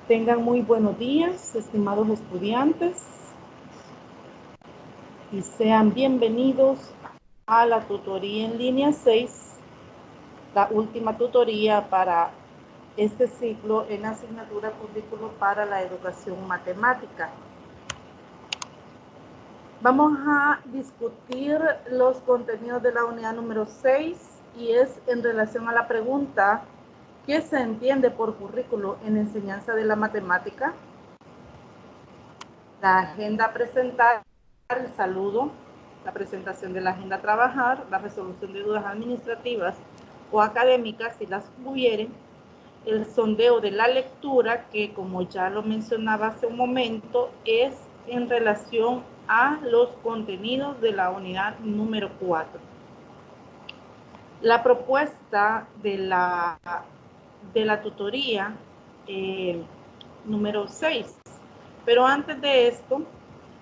Tengan muy buenos días, estimados estudiantes, y sean bienvenidos a la tutoría en línea 6, la última tutoría para este ciclo en asignatura currículo para la educación matemática. Vamos a discutir los contenidos de la unidad número 6 y es en relación a la pregunta: ¿qué se entiende por currículo en enseñanza de la matemática? La agenda a presentar, el saludo, la presentación de la agenda a trabajar, la resolución de dudas administrativas o académicas si las hubieren, el sondeo de la lectura, que como ya lo mencionaba hace un momento, es en relación a los contenidos de la unidad número 4. La propuesta de la tutoría número 6. Pero antes de esto,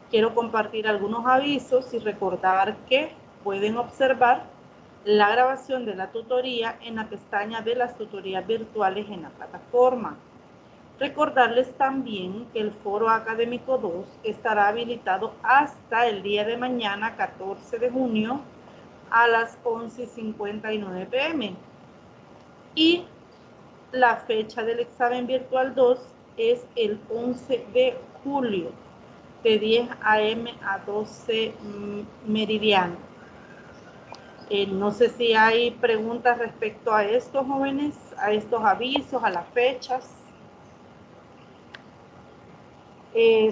quiero compartir algunos avisos y recordar que pueden observar la grabación de la tutoría en la pestaña de las tutorías virtuales en la plataforma. Recordarles también que el Foro Académico 2 estará habilitado hasta el día de mañana, 14 de junio, a las 11:59 p.m. Y la fecha del examen virtual 2 es el 11 de julio, de 10 a.m. a 12 meridiano. No sé si hay preguntas respecto a estos jóvenes, a estos avisos, a las fechas.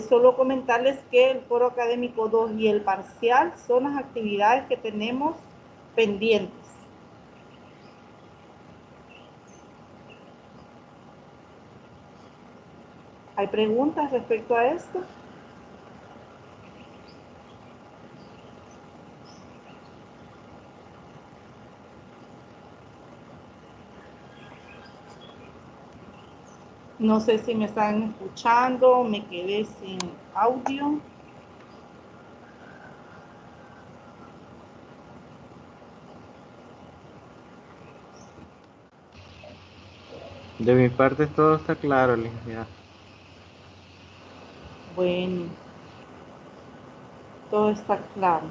Solo comentarles que el Foro Académico 2 y el parcial son las actividades que tenemos pendientes. ¿Hay preguntas respecto a esto? No sé si me están escuchando, me quedé sin audio. De mi parte todo está claro, licenciada. Bueno, todo está claro.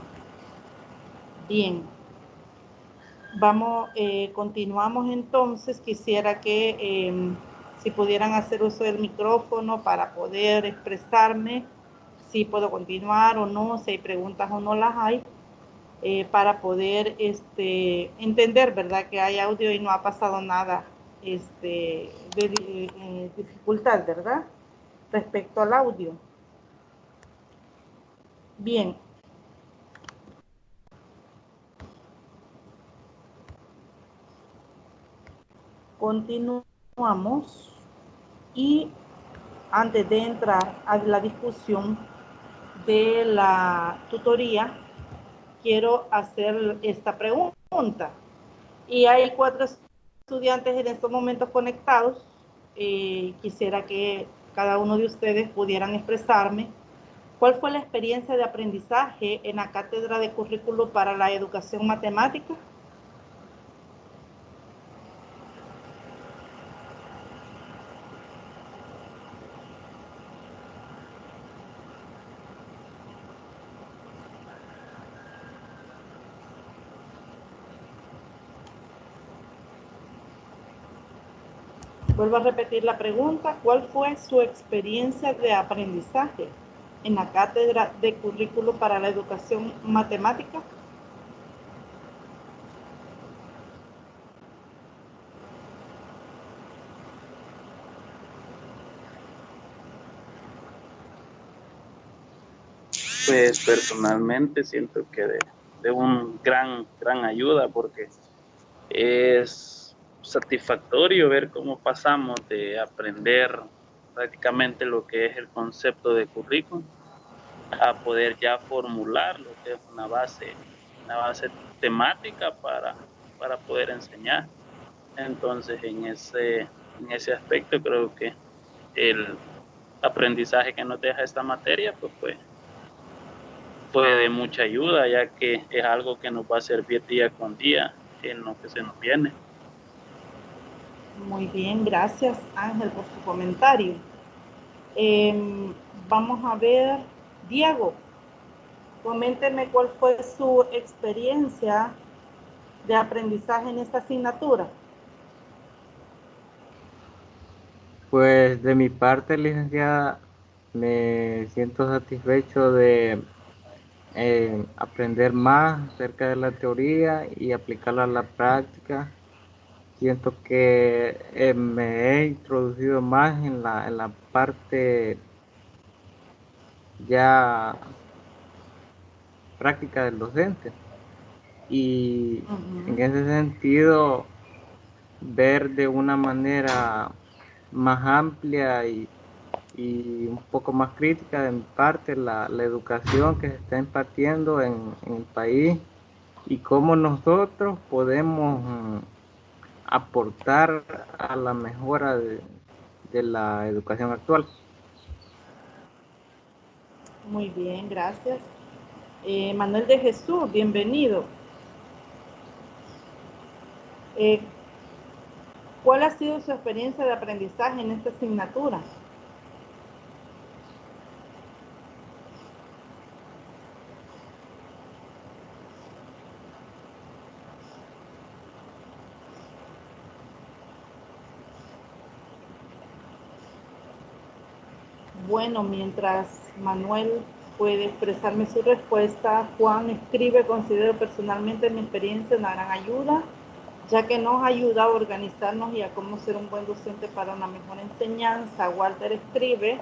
Bien. Continuamos entonces. Quisiera que si pudieran hacer uso del micrófono para poder expresarme, si puedo continuar o no, si hay preguntas o no las hay, para poder entender, ¿verdad?, que hay audio y no ha pasado nada de dificultad, ¿verdad?, respecto al audio. Bien. Continuamos y antes de entrar a la discusión de la tutoría, quiero hacer esta pregunta. Y hay 4 estudiantes en estos momentos conectados. Quisiera que cada uno de ustedes pudieran expresarme cuál fue la experiencia de aprendizaje en la cátedra de currículo para la educación matemática. Vuelvo a repetir la pregunta: ¿cuál fue su experiencia de aprendizaje en la cátedra de currículo para la educación matemática? Pues personalmente siento que de un gran ayuda, porque es satisfactorio ver cómo pasamos de aprender prácticamente lo que es el concepto de currículum a poder ya formular lo que es una base temática para poder enseñar. Entonces, en ese aspecto creo que el aprendizaje que nos deja esta materia pues fue de mucha ayuda, ya que es algo que nos va a servir día con día en lo que se nos viene. Muy bien, gracias Ángel por su comentario. Vamos a ver, Diego, coménteme cuál fue su experiencia de aprendizaje en esta asignatura. Pues de mi parte, licenciada, me siento satisfecho de aprender más acerca de la teoría y aplicarla a la práctica. Siento que me he introducido más en la parte ya práctica del docente. Y en ese sentido, ver de una manera más amplia y un poco más crítica de mi parte la educación que se está impartiendo en el país y cómo nosotros podemos aportar a la mejora de la educación actual. Muy bien, gracias. Manuel de Jesús, bienvenido. ¿Cuál ha sido su experiencia de aprendizaje en esta asignatura? Bueno, mientras Manuel puede expresarme su respuesta, Juan escribe: considero personalmente mi experiencia una gran ayuda, ya que nos ayuda a organizarnos y a cómo ser un buen docente para una mejor enseñanza. Walter escribe: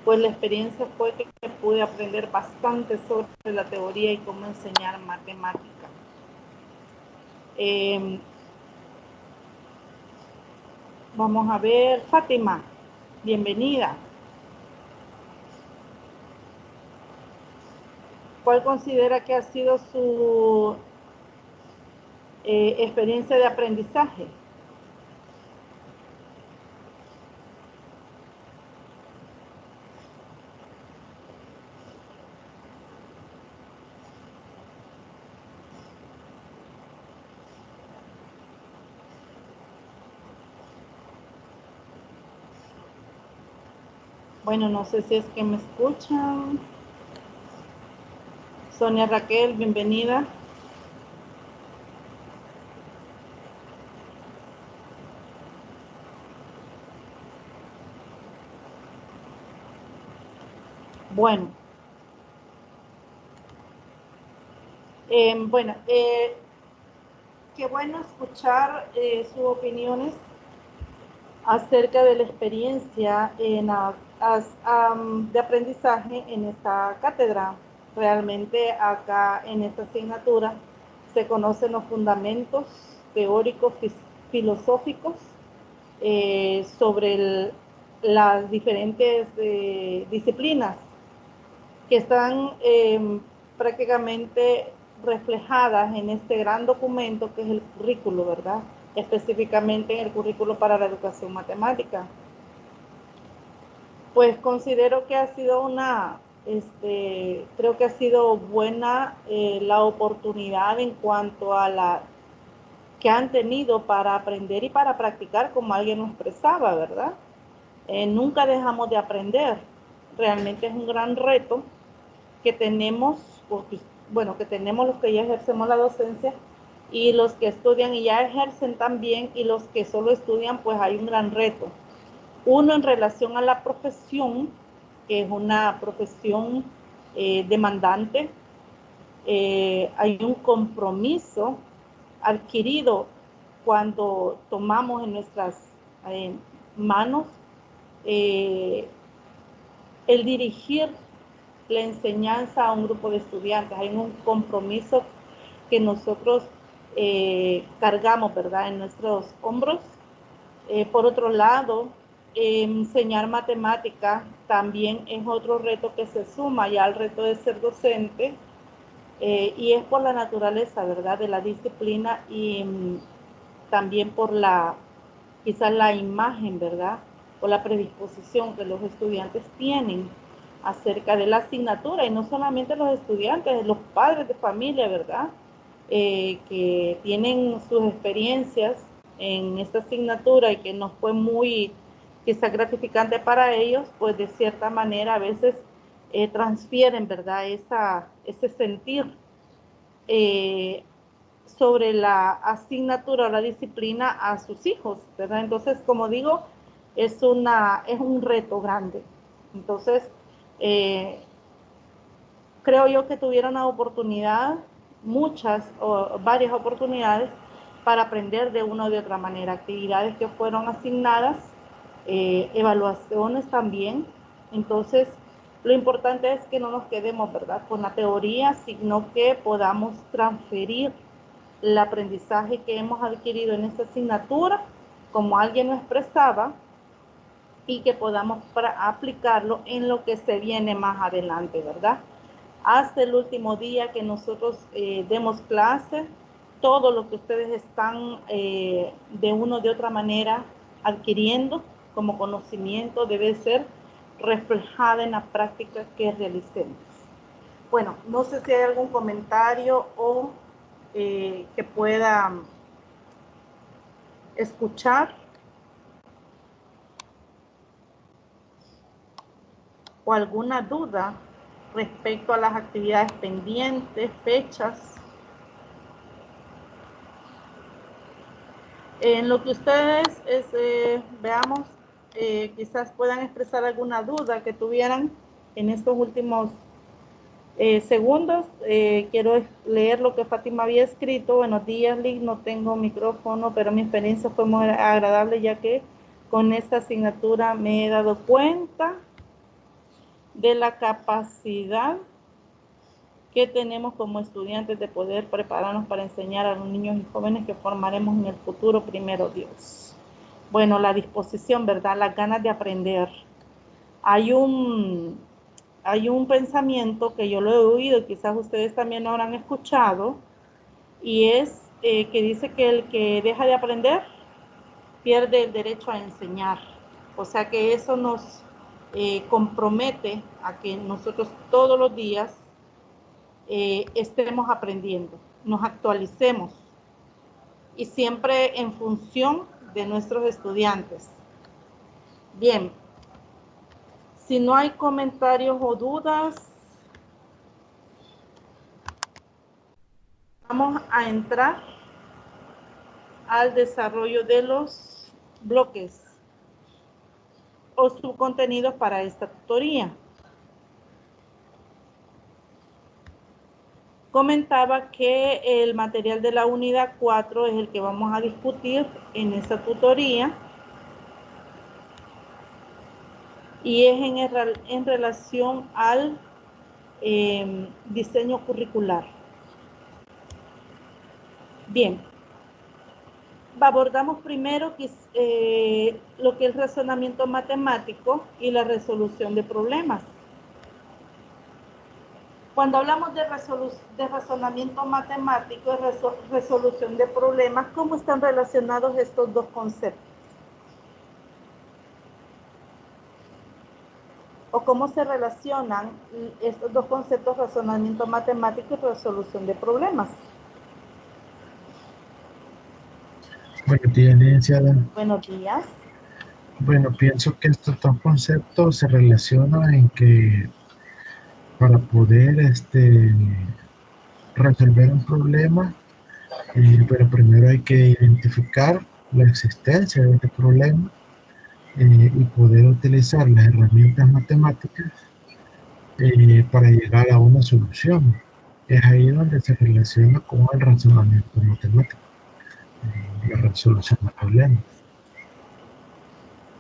pues la experiencia fue que pude aprender bastante sobre la teoría y cómo enseñar matemática. Vamos a ver, Fátima, bienvenida. ¿Cuál considera que ha sido su experiencia de aprendizaje? Bueno, no sé si es que me escuchan. Sonia Raquel, bienvenida. Bueno. Qué bueno escuchar sus opiniones acerca de la experiencia de aprendizaje en esta cátedra. Realmente acá en esta asignatura se conocen los fundamentos teóricos, filosóficos sobre las diferentes disciplinas que están prácticamente reflejadas en este gran documento que es el currículo, ¿verdad? Específicamente en el currículo para la educación matemática. Pues considero que ha sido creo que ha sido buena la oportunidad en cuanto a la que han tenido para aprender y para practicar, como alguien nos expresaba, ¿verdad? Nunca dejamos de aprender. Realmente es un gran reto que tenemos, bueno, que tenemos los que ya ejercemos la docencia y los que estudian y ya ejercen también, y los que solo estudian, pues hay un gran reto. Uno, en relación a la profesión, que es una profesión demandante, hay un compromiso adquirido cuando tomamos en nuestras manos el dirigir la enseñanza a un grupo de estudiantes. Hay un compromiso que nosotros cargamos, ¿verdad?, en nuestros hombros. Por otro lado, enseñar matemática también es otro reto que se suma ya al reto de ser docente, y es por la naturaleza, ¿verdad?, de la disciplina y también por quizás la imagen, ¿verdad?, o la predisposición que los estudiantes tienen acerca de la asignatura, y no solamente los estudiantes, los padres de familia, ¿verdad?, que tienen sus experiencias en esta asignatura y que nos fue muy quizás gratificante para ellos, pues de cierta manera a veces transfieren, ¿verdad? Ese sentir sobre la asignatura o la disciplina a sus hijos, ¿verdad? Entonces, como digo, es un reto grande. Entonces, creo yo que tuvieron una oportunidad, muchas o varias oportunidades para aprender de una o de otra manera, actividades que fueron asignadas, evaluaciones también. Entonces, lo importante es que no nos quedemos, ¿verdad?, con la teoría, sino que podamos transferir el aprendizaje que hemos adquirido en esta asignatura, como alguien lo expresaba, y que podamos aplicarlo en lo que se viene más adelante, ¿verdad? Hasta el último día que nosotros demos clase, todo lo que ustedes están de una o de otra manera adquiriendo como conocimiento debe ser reflejada en la práctica que realicemos. Bueno, no sé si hay algún comentario o que pueda escuchar o alguna duda respecto a las actividades pendientes, fechas. En lo que ustedes veamos, quizás puedan expresar alguna duda que tuvieran en estos últimos segundos. Quiero leer lo que Fátima había escrito. Buenos días, Liz, no tengo micrófono, pero mi experiencia fue muy agradable, ya que con esta asignatura me he dado cuenta de la capacidad que tenemos como estudiantes de poder prepararnos para enseñar a los niños y jóvenes que formaremos en el futuro, primero Dios. Bueno, la disposición, ¿verdad? Las ganas de aprender. Hay un pensamiento que yo lo he oído y quizás ustedes también lo habrán escuchado, y es que dice que el que deja de aprender pierde el derecho a enseñar. O sea que eso nos compromete a que nosotros todos los días estemos aprendiendo, nos actualicemos y siempre en función de nuestros estudiantes. Bien, si no hay comentarios o dudas, vamos a entrar al desarrollo de los bloques o subcontenidos para esta tutoría. Comentaba que el material de la unidad 4 es el que vamos a discutir en esta tutoría y es en relación al diseño curricular. Bien, abordamos primero lo que es el razonamiento matemático y la resolución de problemas. Cuando hablamos de razonamiento matemático y resolución de problemas, ¿cómo están relacionados estos dos conceptos? ¿O cómo se relacionan estos dos conceptos, razonamiento matemático y resolución de problemas? Buenos días, licenciada. Buenos días. Bueno, pienso que estos dos conceptos se relacionan en que para poder resolver un problema, pero primero hay que identificar la existencia de este problema y poder utilizar las herramientas matemáticas para llegar a una solución. Es ahí donde se relaciona con el razonamiento matemático, la resolución de problemas.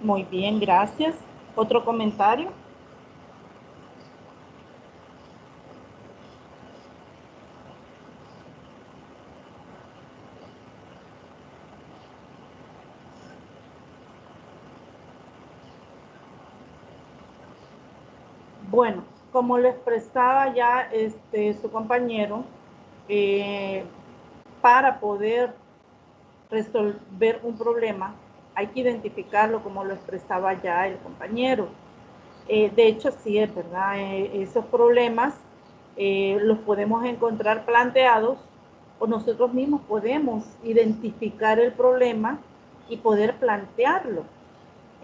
Muy bien, gracias. ¿Otro comentario? Bueno, como lo expresaba ya su compañero, para poder resolver un problema hay que identificarlo, como lo expresaba ya el compañero. De hecho, sí es verdad, esos problemas los podemos encontrar planteados o nosotros mismos podemos identificar el problema y poder plantearlo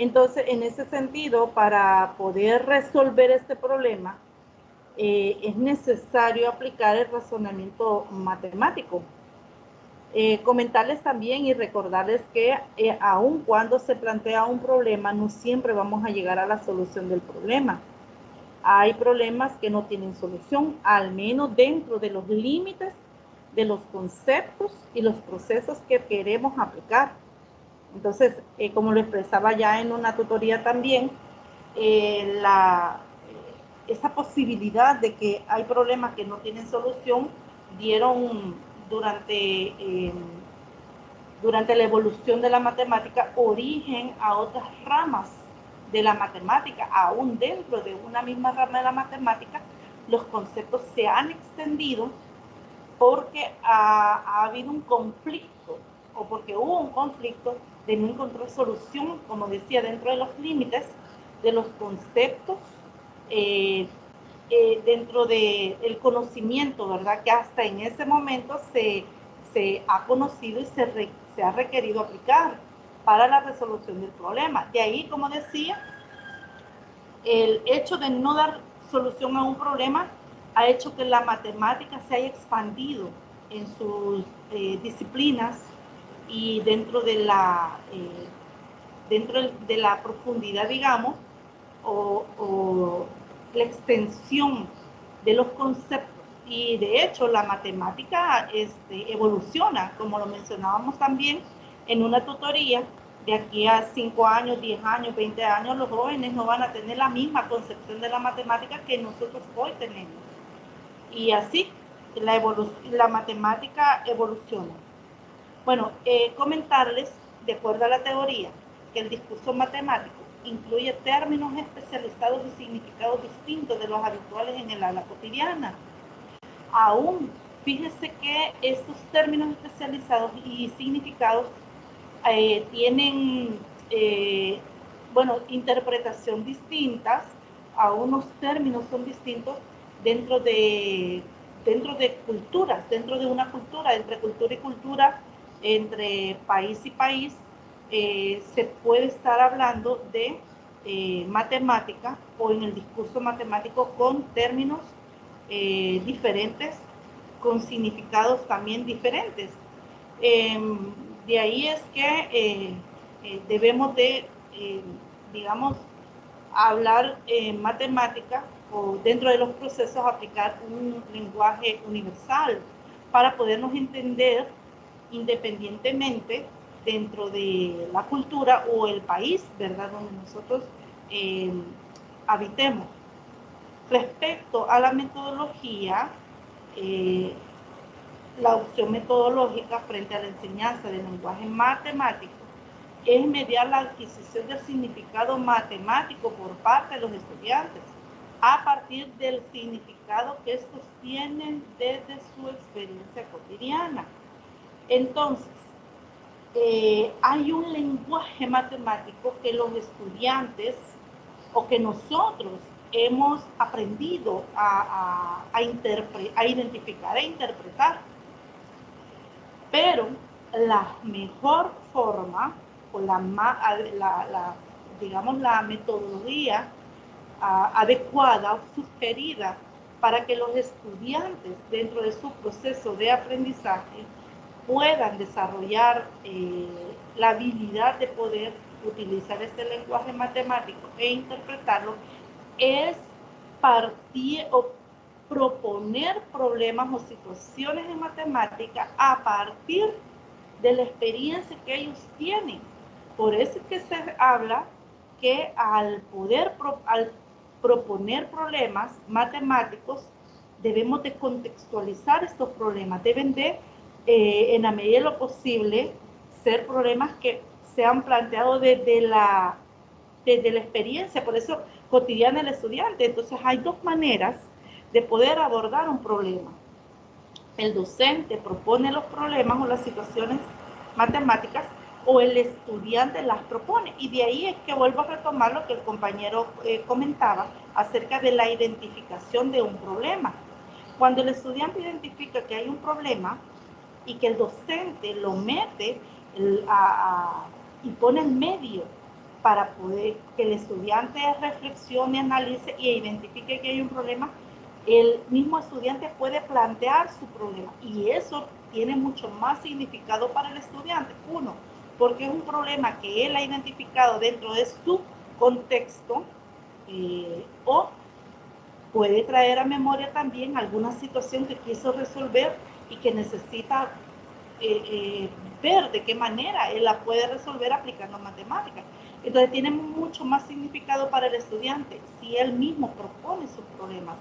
Entonces, en ese sentido, para poder resolver este problema, es necesario aplicar el razonamiento matemático. Comentarles también y recordarles que aun cuando se plantea un problema, no siempre vamos a llegar a la solución del problema. Hay problemas que no tienen solución, al menos dentro de los límites de los conceptos y los procesos que queremos aplicar. Entonces, como lo expresaba ya en una tutoría también, esa posibilidad de que hay problemas que no tienen solución dieron durante la evolución de la matemática origen a otras ramas de la matemática. Aún dentro de una misma rama de la matemática, los conceptos se han extendido porque ha habido un conflicto, o porque hubo un conflicto de no encontrar solución, como decía, dentro de los límites de los conceptos, dentro del conocimiento, ¿verdad? Que hasta en ese momento se ha conocido y se ha requerido aplicar para la resolución del problema. De ahí, como decía, el hecho de no dar solución a un problema ha hecho que la matemática se haya expandido en sus disciplinas y dentro de la profundidad, digamos, o la extensión de los conceptos. Y de hecho la matemática evoluciona, como lo mencionábamos también en una tutoría. De aquí a 5 años, 10 años, 20 años, los jóvenes no van a tener la misma concepción de la matemática que nosotros hoy tenemos. Y así la matemática evoluciona. Bueno, comentarles, de acuerdo a la teoría, que el discurso matemático incluye términos especializados y significados distintos de los habituales en el habla cotidiana. Aún, fíjese que estos términos especializados y significados tienen, interpretación distintas. A unos términos son distintos dentro de culturas, dentro de una cultura, entre cultura y cultura, entre país y país, se puede estar hablando de matemática o en el discurso matemático con términos diferentes, con significados también diferentes. De ahí es que debemos de, digamos, hablar matemática o dentro de los procesos aplicar un lenguaje universal para podernos entender independientemente dentro de la cultura o el país, ¿verdad?, donde nosotros habitemos. Respecto a la metodología, la opción metodológica frente a la enseñanza del lenguaje matemático es mediar la adquisición del significado matemático por parte de los estudiantes a partir del significado que estos tienen desde su experiencia cotidiana. Entonces, hay un lenguaje matemático que los estudiantes o que nosotros hemos aprendido a identificar e interpretar. Pero la mejor forma o digamos, la metodología adecuada o sugerida para que los estudiantes dentro de su proceso de aprendizaje puedan desarrollar la habilidad de poder utilizar este lenguaje matemático e interpretarlo es partir o proponer problemas o situaciones en matemática a partir de la experiencia que ellos tienen. Por eso es que se habla que al proponer problemas matemáticos, debemos de contextualizar estos problemas. Deben de, en la medida de lo posible, ser problemas que sean planteados desde la experiencia, por eso cotidiana del estudiante. Entonces hay dos maneras de poder abordar un problema. El docente propone los problemas o las situaciones matemáticas o el estudiante las propone. Y de ahí es que vuelvo a retomar lo que el compañero comentaba acerca de la identificación de un problema. Cuando el estudiante identifica que hay un problema y que el docente lo mete y pone el medio para poder que el estudiante reflexione, analice e identifique que hay un problema, el mismo estudiante puede plantear su problema y eso tiene mucho más significado para el estudiante. Uno, porque es un problema que él ha identificado dentro de su contexto o puede traer a memoria también alguna situación que quiso resolver y que necesita ver de qué manera él la puede resolver aplicando matemáticas. Entonces tiene mucho más significado para el estudiante si él mismo propone sus problemas.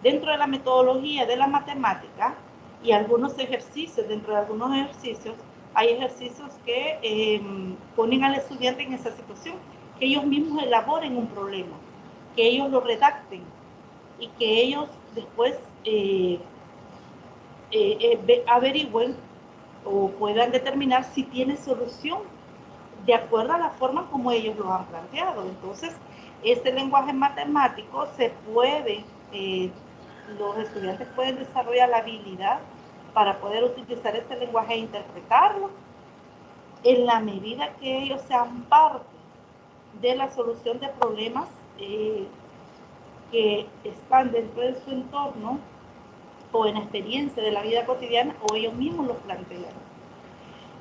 Dentro de la metodología de la matemática y algunos ejercicios, dentro de algunos ejercicios, hay ejercicios que ponen al estudiante en esa situación, que ellos mismos elaboren un problema, que ellos lo redacten y que ellos después averigüen o puedan determinar si tiene solución de acuerdo a la forma como ellos lo han planteado. Entonces, este lenguaje matemático se puede, los estudiantes pueden desarrollar la habilidad para poder utilizar este lenguaje e interpretarlo en la medida que ellos sean parte de la solución de problemas que están dentro de su entorno o en experiencia de la vida cotidiana o ellos mismos los plantean.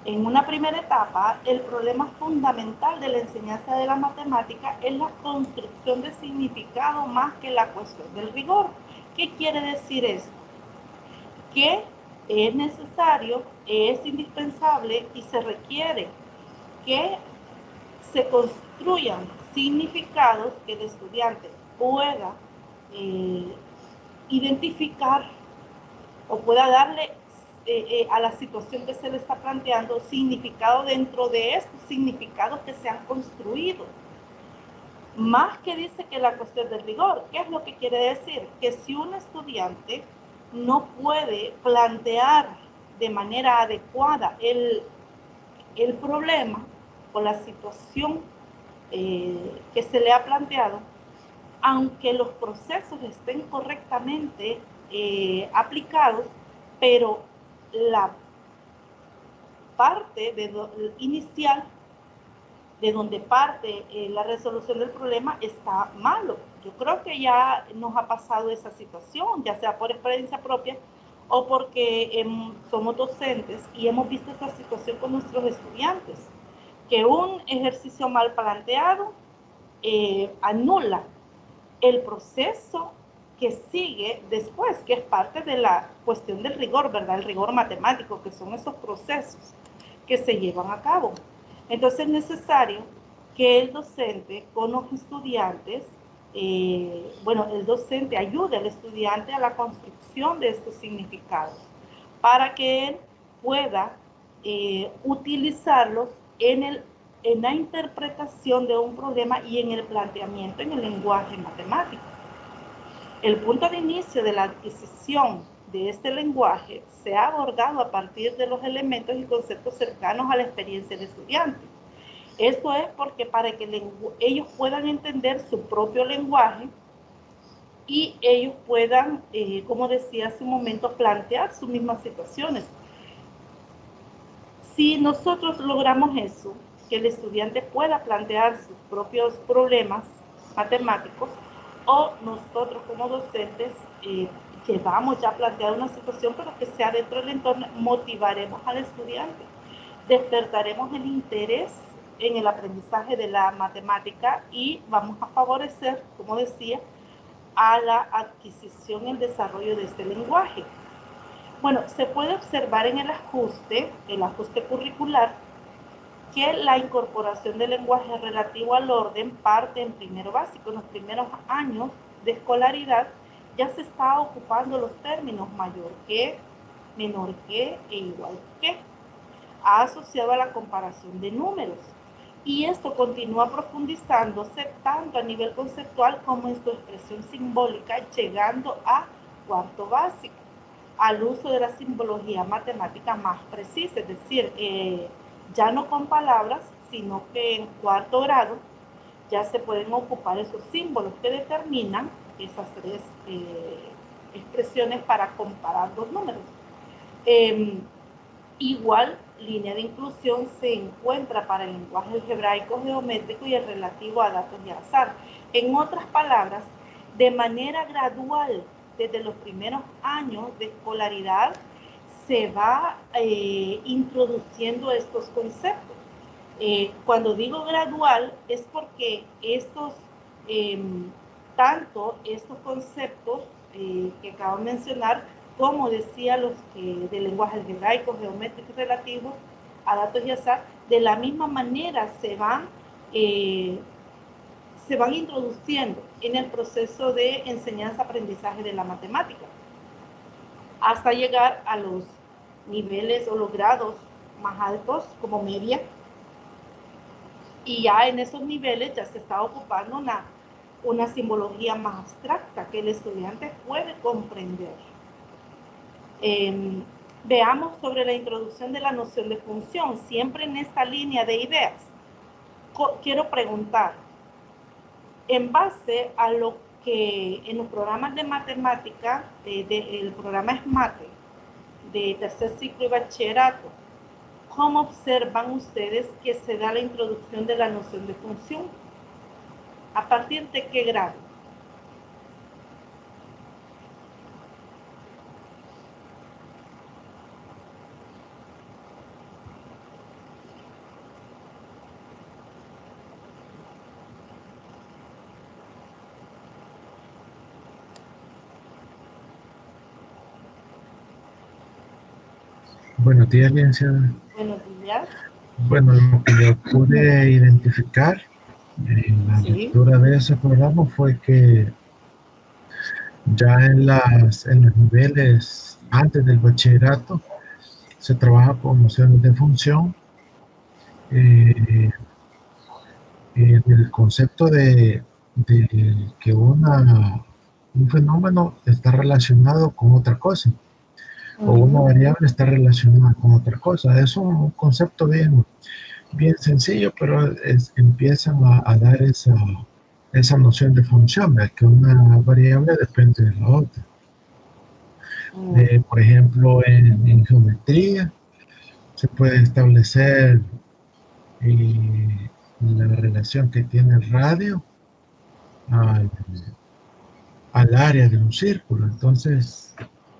En una primera etapa, el problema fundamental de la enseñanza de la matemática es la construcción de significado más que la cuestión del rigor. ¿Qué quiere decir esto? Que es necesario, es indispensable y se requiere que se construyan significados que el estudiante pueda identificar o pueda darle a la situación que se le está planteando significado dentro de estos significados que se han construido. Más que dice que la cuestión del rigor, ¿qué es lo que quiere decir? Que si un estudiante no puede plantear de manera adecuada el problema o la situación que se le ha planteado, aunque los procesos estén correctamente aplicados, pero la parte inicial de donde parte la resolución del problema está malo. Yo creo que ya nos ha pasado esa situación, ya sea por experiencia propia o porque somos docentes y hemos visto esta situación con nuestros estudiantes, que un ejercicio mal planteado anula el proceso que sigue después, que es parte de la cuestión del rigor, ¿verdad? El rigor matemático, que son esos procesos que se llevan a cabo. Entonces es necesario que el docente con los estudiantes, el docente ayude al estudiante a la construcción de estos significados para que él pueda utilizarlos en la interpretación de un problema y en el planteamiento en el lenguaje matemático. El punto de inicio de la adquisición de este lenguaje se ha abordado a partir de los elementos y conceptos cercanos a la experiencia del estudiante. Esto es porque para que ellos puedan entender su propio lenguaje y ellos puedan, como decía hace un momento, plantear sus mismas situaciones. Si nosotros logramos eso, que el estudiante pueda plantear sus propios problemas matemáticos, o nosotros como docentes llevamos ya planteada una situación, pero que sea dentro del entorno, motivaremos al estudiante, despertaremos el interés en el aprendizaje de la matemática y vamos a favorecer, como decía, a la adquisición y el desarrollo de este lenguaje. Bueno, se puede observar en el ajuste curricular, que la incorporación del lenguaje relativo al orden parte en primero básico. En los primeros años de escolaridad ya se está ocupando los términos mayor que, menor que e igual que, asociado a la comparación de números. Y esto continúa profundizándose tanto a nivel conceptual como en su expresión simbólica, llegando a cuarto básico, al uso de la simbología matemática más precisa, es decir, ya no con palabras, sino que en cuarto grado ya se pueden ocupar esos símbolos que determinan esas tres expresiones para comparar dos números. Igual línea de inclusión se encuentra para el lenguaje algebraico geométrico y el relativo a datos y azar. En otras palabras, de manera gradual, desde los primeros años de escolaridad, se va introduciendo estos conceptos. Cuando digo gradual es porque tanto estos conceptos que acabo de mencionar, como decía los del lenguaje algebraico, geométrico y relativo a datos y azar, de la misma manera se van introduciendo en el proceso de enseñanza-aprendizaje de la matemática, hasta llegar a los niveles o los grados más altos, como media, y ya en esos niveles ya se está ocupando una simbología más abstracta que el estudiante puede comprender. Veamos sobre la introducción de la noción de función. Siempre en esta línea de ideas, quiero preguntar, en base a lo que en los programas de matemática, el programa SMATE, de tercer ciclo y bachillerato, ¿cómo observan ustedes que se da la introducción de la noción de función? ¿A partir de qué grado? Buenos días, licenciada. Buenos días. Bueno, lo que yo pude identificar en la lectura de ese programa fue que ya en los niveles antes del bachillerato se trabaja con nociones de función, en el concepto de que un fenómeno está relacionado con otra cosa, o una variable está relacionada con otra cosa. Es un concepto bien sencillo, pero empiezan a dar esa noción de función, de que una variable depende de la otra. Por ejemplo, en geometría se puede establecer la relación que tiene el radio al área de un círculo. Entonces,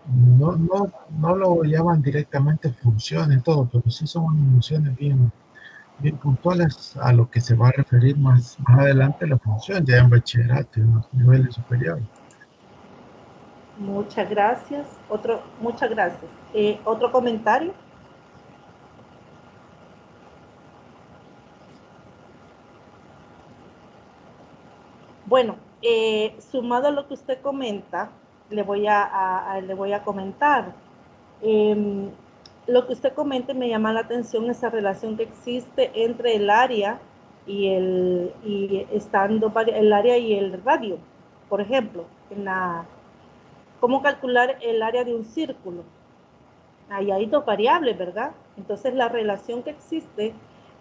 no lo llaman directamente función y todo, pero sí son nociones bien puntuales a lo que se va a referir más adelante la función, ya en bachillerato y en los niveles superiores. Muchas gracias. Muchas gracias. ¿Otro comentario? Bueno, sumado a lo que usted comenta, le voy a comentar. Lo que usted comenta me llama la atención esa relación que existe entre el área y el área y el radio. Por ejemplo, ¿cómo calcular el área de un círculo? Ahí hay dos variables, ¿verdad? Entonces la relación que existe,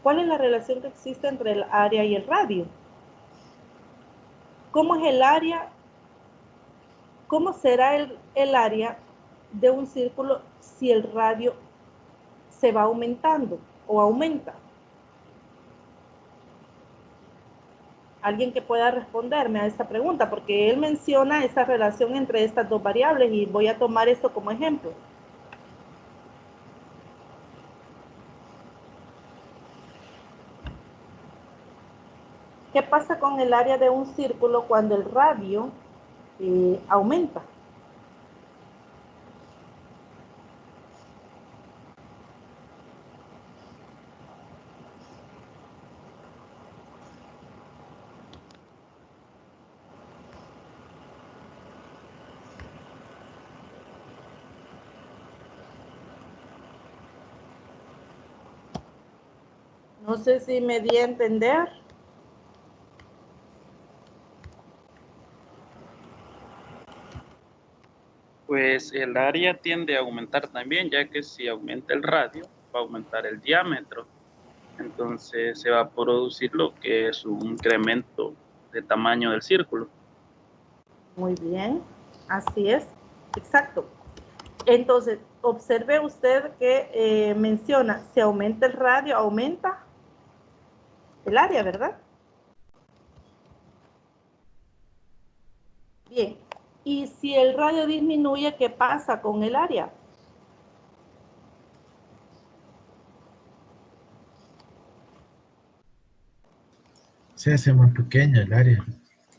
¿cuál es la relación que existe entre el área y el radio? ¿Cómo es el área? ¿Cómo será el área de un círculo si el radio se va aumentando o aumenta? Alguien que pueda responderme a esta pregunta, porque él menciona esa relación entre estas dos variables y voy a tomar esto como ejemplo. ¿Qué pasa con el área de un círculo cuando el radio aumenta? No sé si me di a entender. Pues el área tiende a aumentar también, ya que si aumenta el radio, va a aumentar el diámetro. Entonces se va a producir lo que es un incremento de tamaño del círculo. Muy bien, así es, exacto. Entonces, observe usted que menciona, si aumenta el radio, aumenta el área, ¿verdad? Bien. Y si el radio disminuye, ¿qué pasa con el área? Se hace más pequeña el área.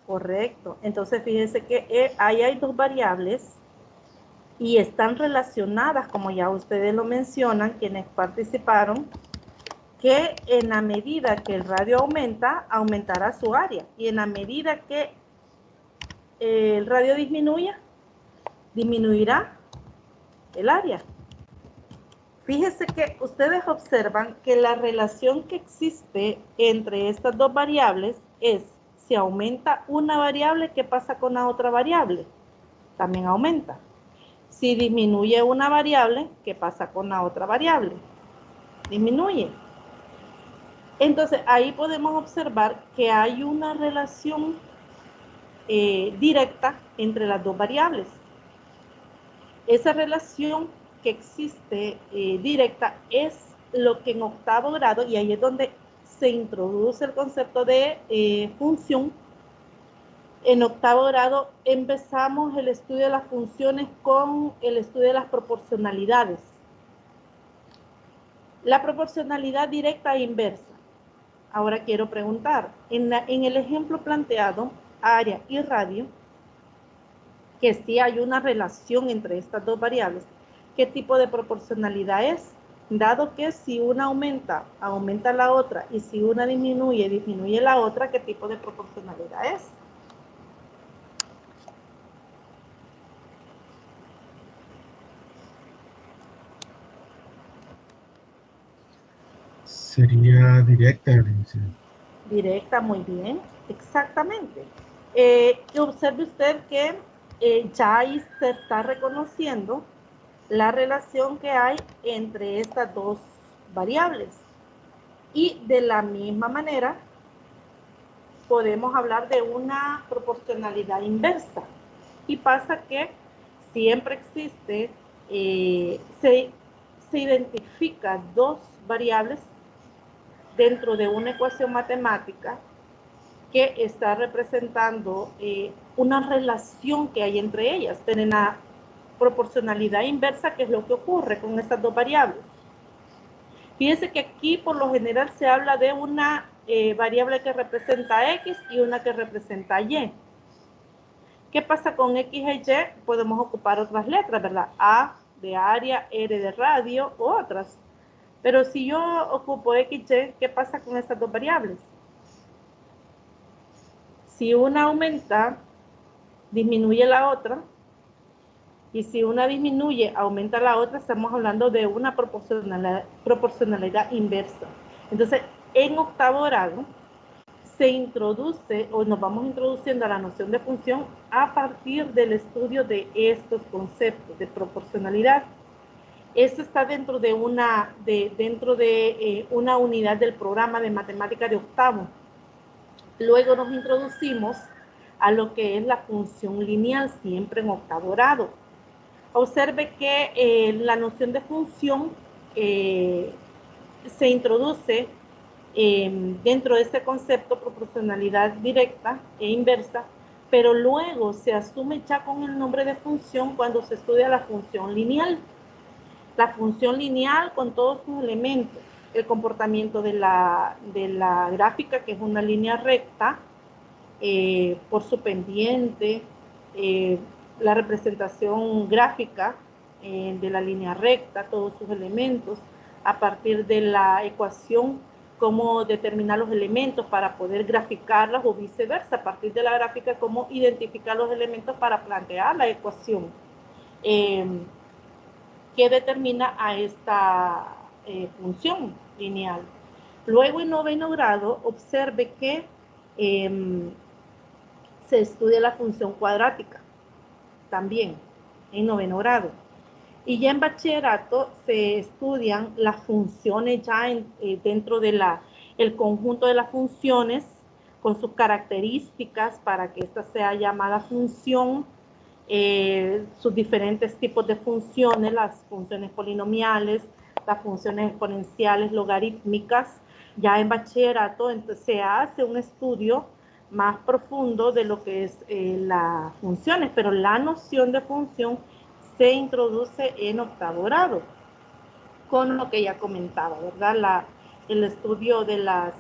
Correcto. Entonces, fíjense que ahí hay dos variables y están relacionadas, como ya ustedes lo mencionan, quienes participaron, que en la medida que el radio aumenta, aumentará su área. Y en la medida que el radio disminuya, disminuirá el área. Fíjense que ustedes observan que la relación que existe entre estas dos variables es, si aumenta una variable, ¿qué pasa con la otra variable? También aumenta. Si disminuye una variable, ¿qué pasa con la otra variable? Disminuye. Entonces, ahí podemos observar que hay una relación directa entre las dos variables. Esa relación que existe directa es lo que en octavo grado, y ahí es donde se introduce el concepto de función. En octavo grado empezamos el estudio de las funciones con el estudio de las proporcionalidades. La proporcionalidad directa e inversa. Ahora quiero preguntar, en el ejemplo planteado, área y radio, que sí hay una relación entre estas dos variables, ¿qué tipo de proporcionalidad es? Dado que si una aumenta, aumenta la otra, y si una disminuye, disminuye la otra, ¿qué tipo de proporcionalidad es? Sería directa. Directa, muy bien, exactamente. Observe usted que ya ahí se está reconociendo la relación que hay entre estas dos variables. Y de la misma manera, podemos hablar de una proporcionalidad inversa. Y pasa que siempre existe, se identifican dos variables dentro de una ecuación matemática que está representando una relación que hay entre ellas, pero en la proporcionalidad inversa, ¿qué es lo que ocurre con estas dos variables? Fíjense que aquí por lo general se habla de una variable que representa X y una que representa Y. ¿Qué pasa con X y Y? Podemos ocupar otras letras, ¿verdad? A de área, R de radio u otras. Pero si yo ocupo X, Y, ¿qué pasa con estas dos variables? Si una aumenta, disminuye la otra. Y si una disminuye, aumenta la otra, estamos hablando de una proporcionalidad inversa. Entonces, en octavo grado, se introduce o nos vamos introduciendo a la noción de función a partir del estudio de estos conceptos de proporcionalidad. Esto está dentro de una unidad del programa de matemática de octavo. Luego nos introducimos a lo que es la función lineal, siempre en octavo grado. Observe que la noción de función se introduce dentro de este concepto proporcionalidad directa e inversa, pero luego se asume ya con el nombre de función cuando se estudia la función lineal. La función lineal con todos sus elementos, el comportamiento de la gráfica, que es una línea recta, por su pendiente, la representación gráfica de la línea recta, todos sus elementos, a partir de la ecuación, cómo determinar los elementos para poder graficarlas o viceversa, a partir de la gráfica, cómo identificar los elementos para plantear la ecuación que determina a esta función lineal. Luego en noveno grado, observe que se estudia la función cuadrática, también en noveno grado. Y ya en bachillerato se estudian las funciones ya dentro de el conjunto de las funciones con sus características para que esta sea llamada función, sus diferentes tipos de funciones, las funciones polinomiales, las funciones exponenciales, logarítmicas. Ya en bachillerato entonces, se hace un estudio más profundo de lo que es las funciones, pero la noción de función se introduce en octavo grado, con lo que ya comentaba, ¿verdad? El estudio de las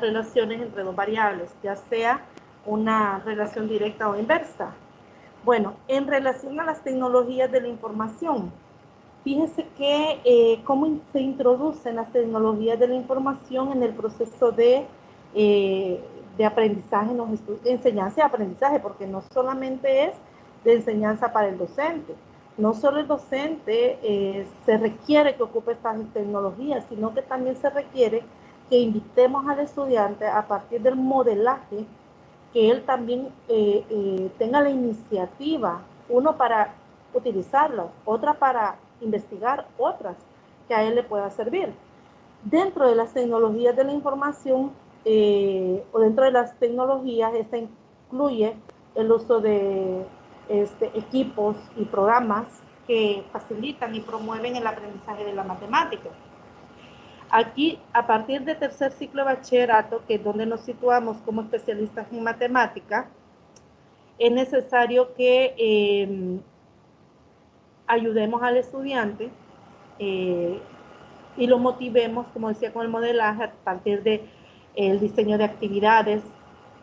relaciones entre dos variables, ya sea una relación directa o inversa. Bueno, en relación a las tecnologías de la información, fíjese que cómo se introducen las tecnologías de la información en el proceso de aprendizaje, enseñanza y aprendizaje, porque no solamente es de enseñanza para el docente, no solo el docente se requiere que ocupe estas tecnologías, sino que también se requiere que invitemos al estudiante a partir del modelaje, que él también tenga la iniciativa, uno para utilizarlo, otra para investigar otras que a él le pueda servir. Dentro de las tecnologías de la información o dentro de las tecnologías, esta incluye el uso de equipos y programas que facilitan y promueven el aprendizaje de la matemática. Aquí, a partir de tercer ciclo de bachillerato, que es donde nos situamos como especialistas en matemática, es necesario que ayudemos al estudiante y lo motivemos, como decía, con el modelaje, a partir del diseño de actividades,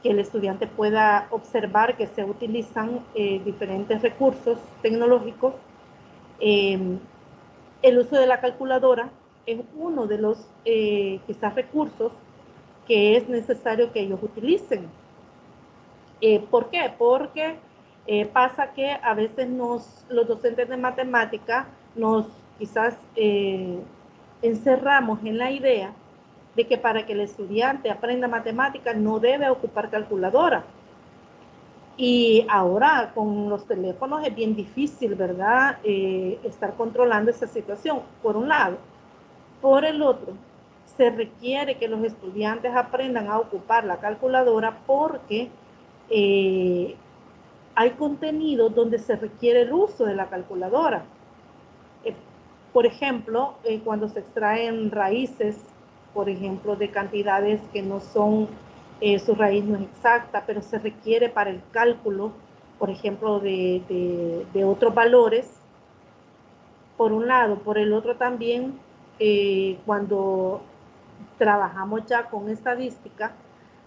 que el estudiante pueda observar que se utilizan diferentes recursos tecnológicos. El uso de la calculadora es uno de los quizás recursos que es necesario que ellos utilicen. ¿Por qué? Porque pasa que a veces los docentes de matemática nos quizás encerramos en la idea de que para que el estudiante aprenda matemáticas no debe ocupar calculadora. Y ahora con los teléfonos es bien difícil, ¿verdad? Estar controlando esa situación, por un lado. Por el otro, se requiere que los estudiantes aprendan a ocupar la calculadora porque hay contenidos donde se requiere el uso de la calculadora. Por ejemplo, cuando se extraen raíces, por ejemplo, de cantidades que no son, su raíz no es exacta, pero se requiere para el cálculo, por ejemplo, de otros valores, por un lado. Por el otro también, cuando trabajamos ya con estadística,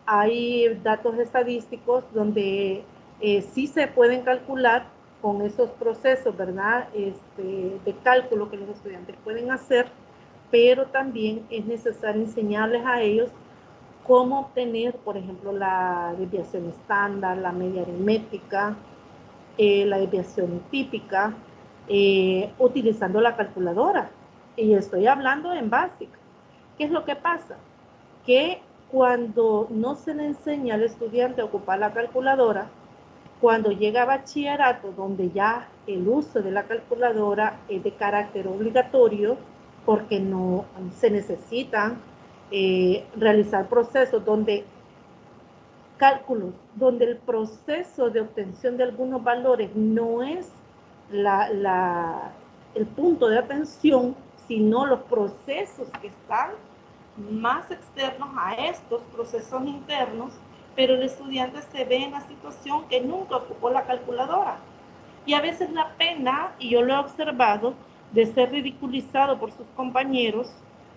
hay datos estadísticos donde sí se pueden calcular con esos procesos, ¿verdad? De cálculo que los estudiantes pueden hacer, pero también es necesario enseñarles a ellos cómo obtener, por ejemplo, la desviación estándar, la media aritmética, la desviación típica, utilizando la calculadora. Y estoy hablando en básica. ¿Qué es lo que pasa? Que cuando no se le enseña al estudiante a ocupar la calculadora, cuando llega a bachillerato, donde ya el uso de la calculadora es de carácter obligatorio, porque no se necesitan realizar procesos donde cálculos, donde el proceso de obtención de algunos valores no es el punto de atención, sino los procesos que están más externos a estos procesos internos, pero el estudiante se ve en la situación que nunca ocupó la calculadora. Y a veces la pena, y yo lo he observado, de ser ridiculizado por sus compañeros,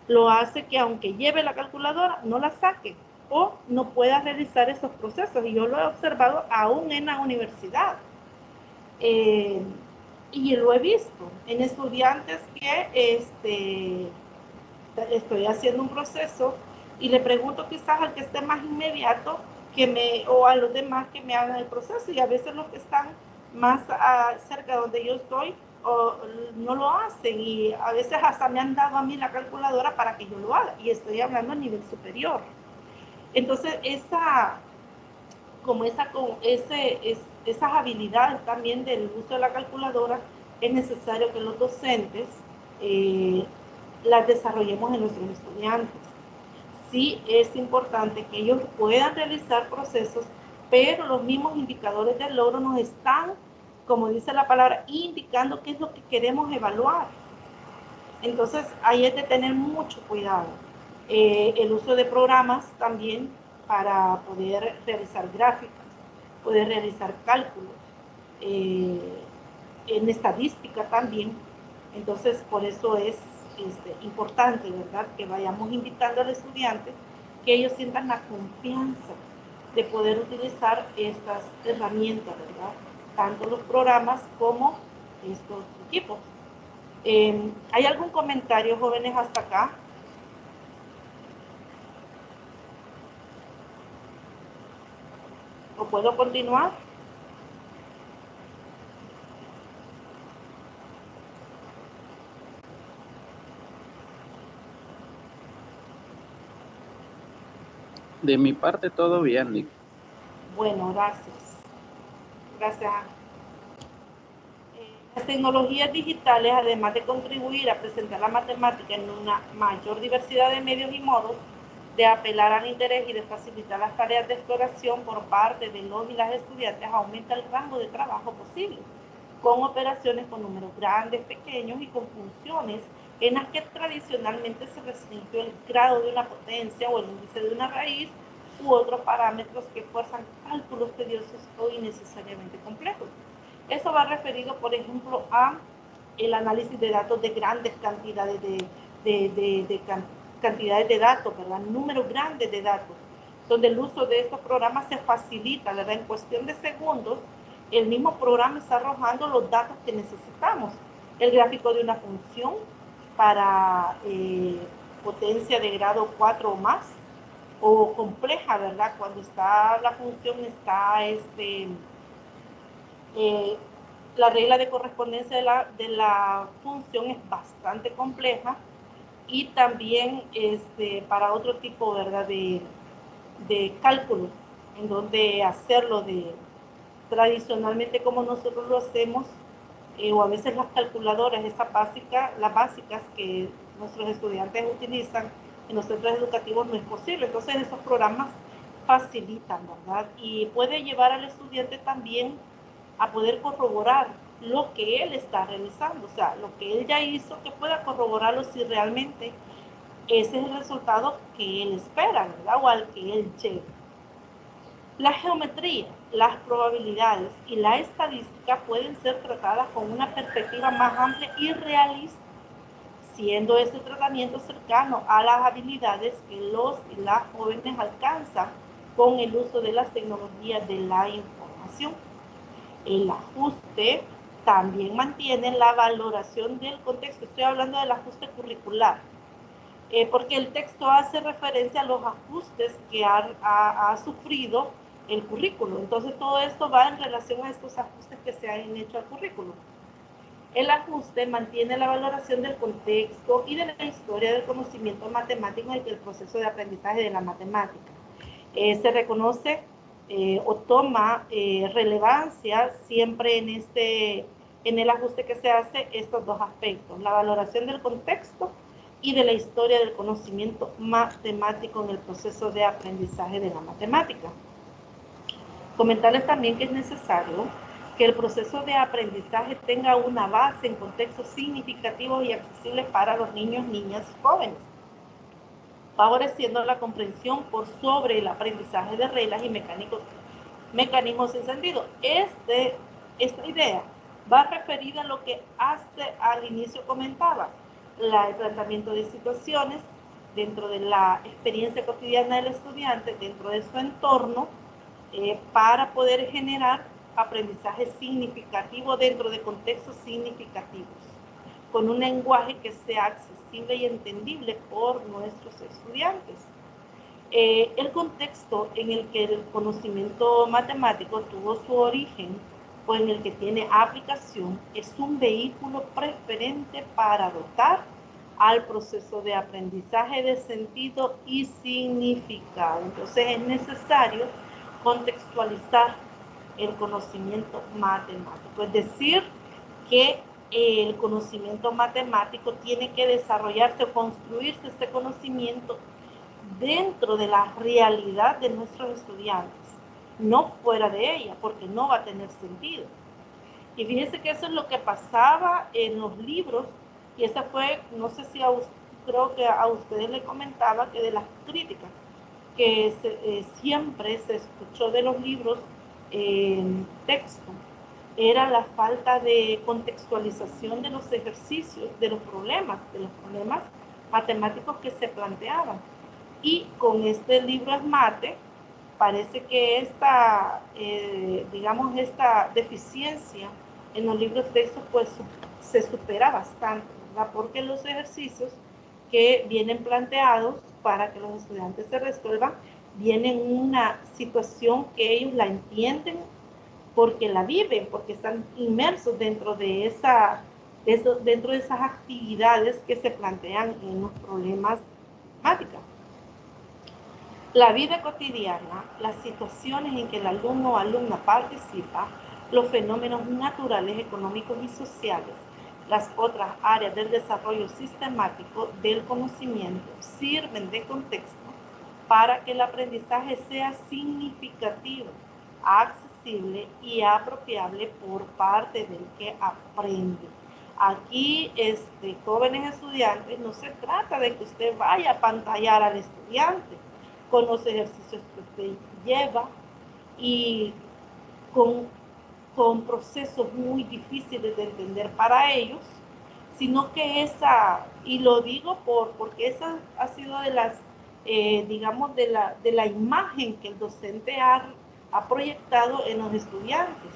lo hace que aunque lleve la calculadora, no la saque o no pueda realizar esos procesos. Y yo lo he observado aún en la universidad. Y lo he visto en estudiantes que estoy haciendo un proceso y le pregunto quizás al que esté más inmediato o a los demás que me hagan el proceso, y a veces los que están más cerca de donde yo estoy no lo hacen, y a veces hasta me han dado a mí la calculadora para que yo lo haga, y estoy hablando a nivel superior. Entonces esas habilidades también del uso de la calculadora es necesario que los docentes las desarrollemos en nuestros estudiantes. Sí es importante que ellos puedan realizar procesos, pero los mismos indicadores del logro nos están como dice la palabra, indicando qué es lo que queremos evaluar. Entonces, ahí hay que tener mucho cuidado. El uso de programas también para poder realizar gráficas, poder realizar cálculos, en estadística también. Entonces, por eso es importante, ¿verdad?, que vayamos invitando al estudiante que ellos sientan la confianza de poder utilizar estas herramientas, ¿verdad?, tanto los programas como estos equipos. ¿Hay algún comentario, jóvenes, hasta acá? ¿O puedo continuar? De mi parte, todo bien, Nick. Bueno, gracias. Gracias. Las tecnologías digitales, además de contribuir a presentar la matemática en una mayor diversidad de medios y modos, de apelar al interés y de facilitar las tareas de exploración por parte de los y las estudiantes, aumenta el rango de trabajo posible, con operaciones con números grandes, pequeños y con funciones en las que tradicionalmente se restringió el grado de una potencia o el índice de una raíz u otros parámetros que fuerzan cálculos tediosos o innecesariamente complejos. Eso va referido, por ejemplo, a el análisis de datos de grandes cantidades cantidades de datos, ¿verdad?, números grandes de datos, donde el uso de estos programas se facilita, ¿verdad?, en cuestión de segundos. El mismo programa está arrojando los datos que necesitamos. El gráfico de una función para potencia de grado 4 o más, o compleja, ¿verdad?, cuando está la función, está la regla de correspondencia de la función es bastante compleja, y también para otro tipo, ¿verdad?, de cálculos, en donde hacerlo tradicionalmente como nosotros lo hacemos, o a veces las calculadoras, las básicas que nuestros estudiantes utilizan en los centros educativos, no es posible. Entonces esos programas facilitan, ¿verdad?, y puede llevar al estudiante también a poder corroborar lo que él está realizando, o sea, lo que él ya hizo, que pueda corroborarlo si realmente ese es el resultado que él espera, ¿verdad?, o al que él llega. La geometría, las probabilidades y la estadística pueden ser tratadas con una perspectiva más amplia y realista, siendo este tratamiento cercano a las habilidades que los y las jóvenes alcanzan con el uso de las tecnologías de la información. El ajuste también mantiene la valoración del contexto. Estoy hablando del ajuste curricular, porque el texto hace referencia a los ajustes que ha sufrido el currículo. Entonces, todo esto va en relación a estos ajustes que se han hecho al currículo. El ajuste mantiene la valoración del contexto y de la historia del conocimiento matemático en el proceso de aprendizaje de la matemática. Se reconoce o toma relevancia siempre en el ajuste que se hace estos dos aspectos, la valoración del contexto y de la historia del conocimiento matemático en el proceso de aprendizaje de la matemática. Comentarles también que es necesario que el proceso de aprendizaje tenga una base en contextos significativos y accesibles para los niños, niñas y jóvenes, favoreciendo la comprensión por sobre el aprendizaje de reglas y mecanismos sin sentido. Esta idea va referida a lo que al inicio comentaba, el planteamiento de situaciones dentro de la experiencia cotidiana del estudiante, dentro de su entorno, para poder generar aprendizaje significativo dentro de contextos significativos, con un lenguaje que sea accesible y entendible por nuestros estudiantes. El contexto en el que el conocimiento matemático tuvo su origen o en el que tiene aplicación es un vehículo preferente para dotar al proceso de aprendizaje de sentido y significado. Entonces es necesario contextualizar el conocimiento matemático, es decir, que el conocimiento matemático tiene que desarrollarse o construirse este conocimiento dentro de la realidad de nuestros estudiantes, no fuera de ella, porque no va a tener sentido. Y fíjense que eso es lo que pasaba en los libros, y esa fue, no sé si creo que a ustedes les comentaba que de las críticas que siempre se escuchó de los libros en texto, era la falta de contextualización de los ejercicios, de los problemas matemáticos que se planteaban. Y con este libro Esmate, parece que esta, digamos, esta deficiencia en los libros de texto pues se supera bastante, ¿verdad? Porque los ejercicios que vienen planteados para que los estudiantes se resuelvan vienen una situación que ellos la entienden porque la viven, porque están inmersos dentro de dentro de esas actividades que se plantean en los problemas matemáticos. La vida cotidiana, las situaciones en que el alumno o alumna participa, los fenómenos naturales, económicos y sociales, las otras áreas del desarrollo sistemático del conocimiento sirven de contexto para que el aprendizaje sea significativo, accesible y apropiable por parte del que aprende. Aquí, jóvenes estudiantes, no se trata de que usted vaya a pantallar al estudiante con los ejercicios que usted lleva y con procesos muy difíciles de entender para ellos, sino que y lo digo porque esa ha sido de las, digamos, de la imagen que el docente ha proyectado en los estudiantes.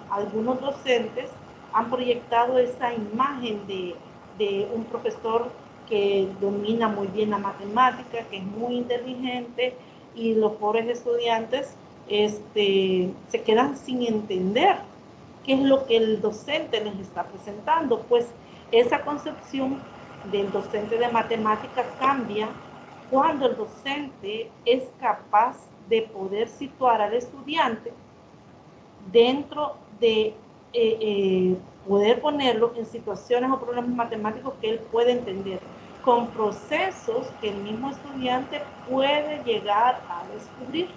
Algunos docentes han proyectado esa imagen de un profesor que domina muy bien la matemática, que es muy inteligente, y los pobres estudiantes se quedan sin entender qué es lo que el docente les está presentando. Pues esa concepción del docente de matemáticas cambia cuando el docente es capaz de poder situar al estudiante dentro de poder ponerlo en situaciones o problemas matemáticos que él puede entender, con procesos que el mismo estudiante puede llegar a descubrir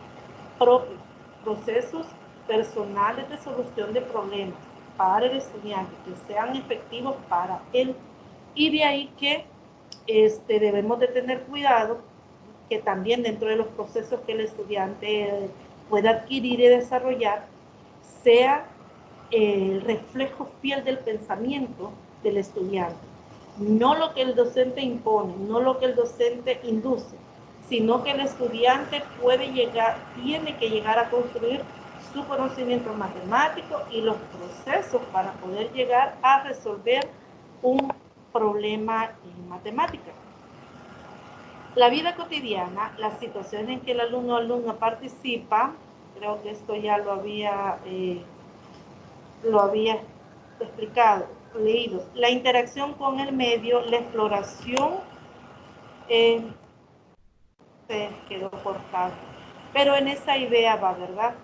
propios, procesos personales de solución de problemas para el estudiante, que sean efectivos para él. Y de ahí que debemos de tener cuidado que también dentro de los procesos que el estudiante pueda adquirir y desarrollar, sea el reflejo fiel del pensamiento del estudiante. No lo que el docente impone, no lo que el docente induce, sino que el estudiante tiene que llegar a construir su conocimiento matemático y los procesos para poder llegar a resolver un problema en matemática. La vida cotidiana, las situaciones en que el alumno o alumna participa, creo que esto ya lo había explicado, leído. La interacción con el medio, la exploración, se quedó cortado, pero en esa idea va, ¿verdad?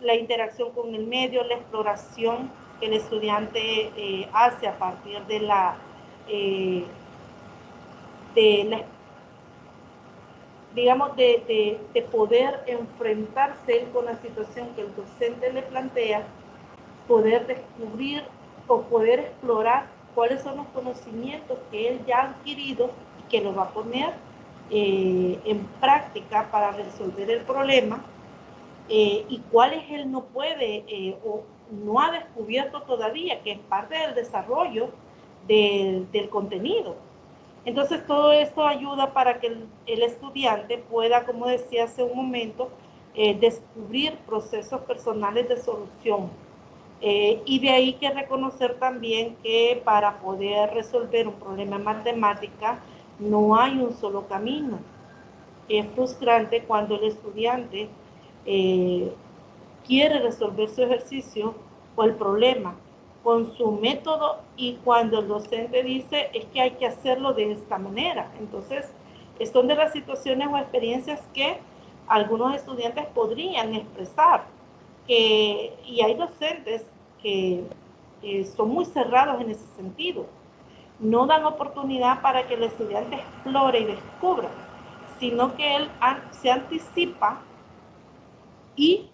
La interacción con el medio, la exploración que el estudiante hace a partir de digamos, de poder enfrentarse con la situación que el docente le plantea, poder descubrir o poder explorar cuáles son los conocimientos que él ya ha adquirido y que los va a poner en práctica para resolver el problema, y cuáles él no puede o no ha descubierto todavía, que es parte del desarrollo del contenido. Entonces todo esto ayuda para que el estudiante pueda, como decía hace un momento, descubrir procesos personales de solución. Y de ahí que reconocer también que para poder resolver un problema en matemática no hay un solo camino. Es frustrante cuando el estudiante quiere resolver su ejercicio o el problema con su método, y cuando el docente dice es que hay que hacerlo de esta manera. Entonces, son de las situaciones o experiencias que algunos estudiantes podrían expresar. Y hay docentes que son muy cerrados en ese sentido. No dan oportunidad para que el estudiante explore y descubra, sino que él se anticipa y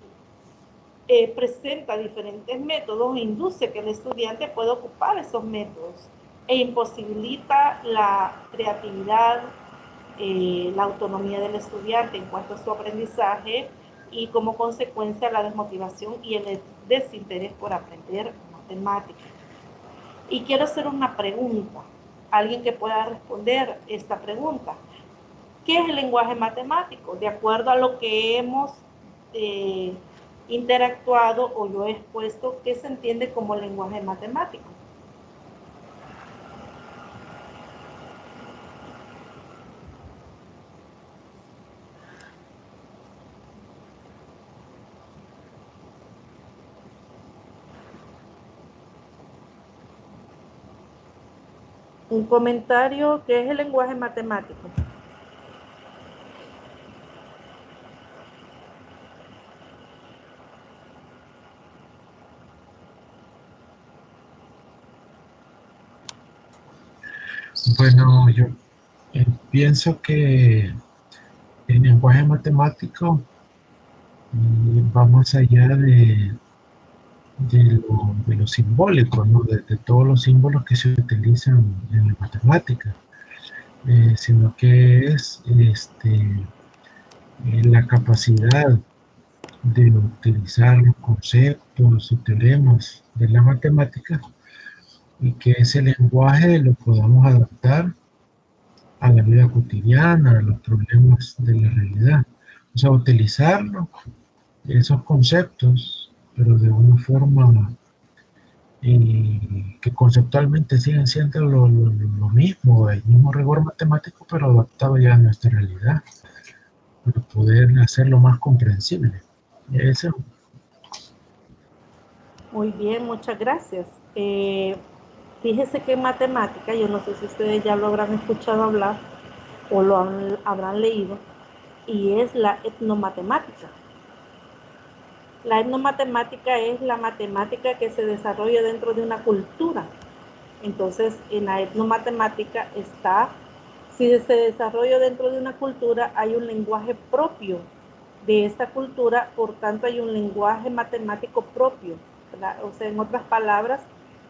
presenta diferentes métodos e induce que el estudiante pueda ocupar esos métodos e imposibilita la creatividad, la autonomía del estudiante en cuanto a su aprendizaje y como consecuencia la desmotivación y el desinterés por aprender matemáticas. Y quiero hacer una pregunta, alguien que pueda responder esta pregunta. ¿Qué es el lenguaje matemático? De acuerdo a lo que hemos interactuado o yo he expuesto, ¿qué se entiende como lenguaje matemático? Un comentario, ¿qué es el lenguaje matemático? Bueno, yo pienso que el lenguaje matemático va más allá de lo simbólico, ¿no? De todos los símbolos que se utilizan en la matemática, sino que es la capacidad de utilizar los conceptos y teoremas de la matemática y que ese lenguaje lo podamos adaptar a la vida cotidiana, a los problemas de la realidad. O sea, utilizarlo, esos conceptos, pero de una forma que conceptualmente siguen siendo lo mismo, el mismo rigor matemático, pero adaptado ya a nuestra realidad, para poder hacerlo más comprensible. Eso. Muy bien, muchas gracias. Fíjese que en matemática, yo no sé si ustedes ya lo habrán escuchado hablar o lo habrán leído, y es la etnomatemática. La etnomatemática es la matemática que se desarrolla dentro de una cultura. Entonces, en la etnomatemática está, si se desarrolla dentro de una cultura, hay un lenguaje propio de esta cultura, por tanto hay un lenguaje matemático propio, ¿verdad? O sea, en otras palabras,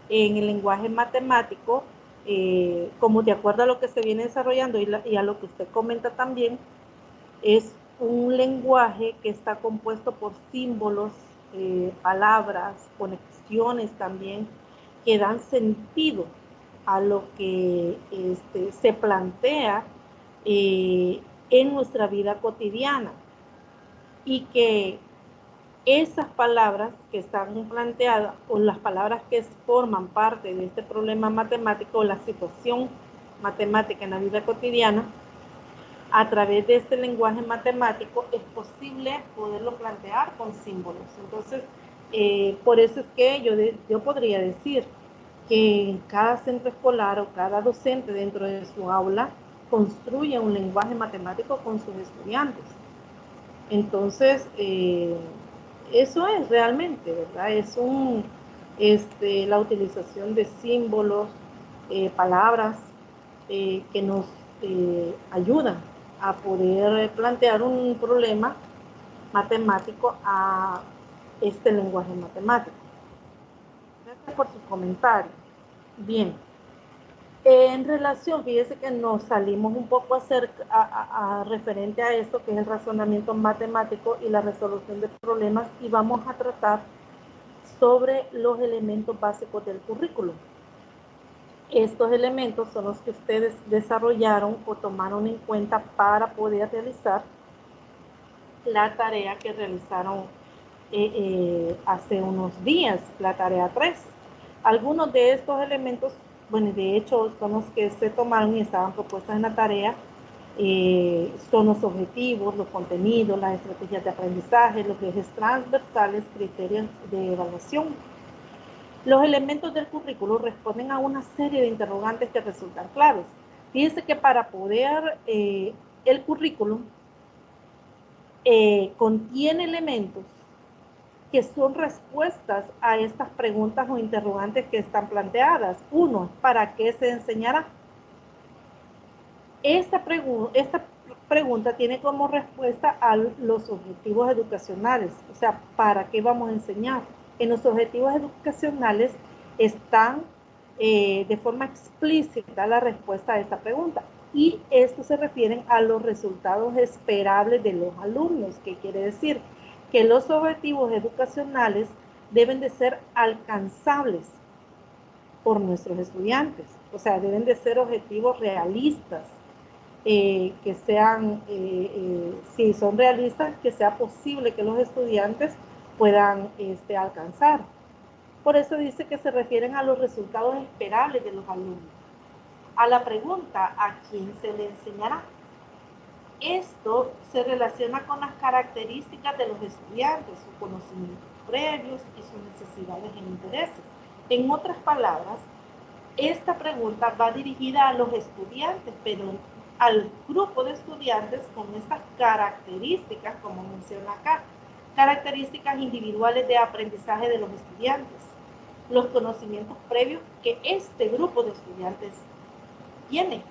en el lenguaje matemático, como de acuerdo a lo que se viene desarrollando y a lo que usted comenta también, es un lenguaje que está compuesto por símbolos, palabras, conexiones también, que dan sentido a lo que se plantea en nuestra vida cotidiana, y que esas palabras que están planteadas o las palabras que forman parte de este problema matemático o la situación matemática en la vida cotidiana, a través de este lenguaje matemático es posible poderlo plantear con símbolos. Entonces, por eso es que yo podría decir que cada centro escolar o cada docente dentro de su aula construye un lenguaje matemático con sus estudiantes. Entonces, eso es realmente, ¿verdad? Es la utilización de símbolos, palabras que nos ayudan a poder plantear un problema matemático a este lenguaje matemático. Gracias por su comentario. Bien. En relación, fíjese que nos salimos un poco referente a esto, que es el razonamiento matemático y la resolución de problemas, y vamos a tratar sobre los elementos básicos del currículum. Estos elementos son los que ustedes desarrollaron o tomaron en cuenta para poder realizar la tarea que realizaron hace unos días, la tarea 3. Algunos de estos elementos, bueno, de hecho son los que se tomaron y estaban propuestos en la tarea, son los objetivos, los contenidos, las estrategias de aprendizaje, los ejes transversales, criterios de evaluación. Los elementos del currículo responden a una serie de interrogantes que resultan claves. Fíjense que para poder, el currículum contiene elementos que son respuestas a estas preguntas o interrogantes que están planteadas. Uno, ¿para qué se enseñará? Esta pregunta tiene como respuesta a los objetivos educacionales, o sea, ¿para qué vamos a enseñar? En los objetivos educacionales están de forma explícita la respuesta a esta pregunta, y esto se refieren a los resultados esperables de los alumnos, que quiere decir que los objetivos educacionales deben de ser alcanzables por nuestros estudiantes, o sea, deben de ser objetivos realistas, que sean, si son realistas, que sea posible que los estudiantes puedan alcanzar. Por eso dice que se refieren a los resultados esperables de los alumnos. A la pregunta, ¿a quién se le enseñará? Esto se relaciona con las características de los estudiantes, sus conocimientos previos y sus necesidades e intereses. En otras palabras, esta pregunta va dirigida a los estudiantes, pero al grupo de estudiantes con estas características, como menciona acá, características individuales de aprendizaje de los estudiantes, los conocimientos previos que este grupo de estudiantes tiene,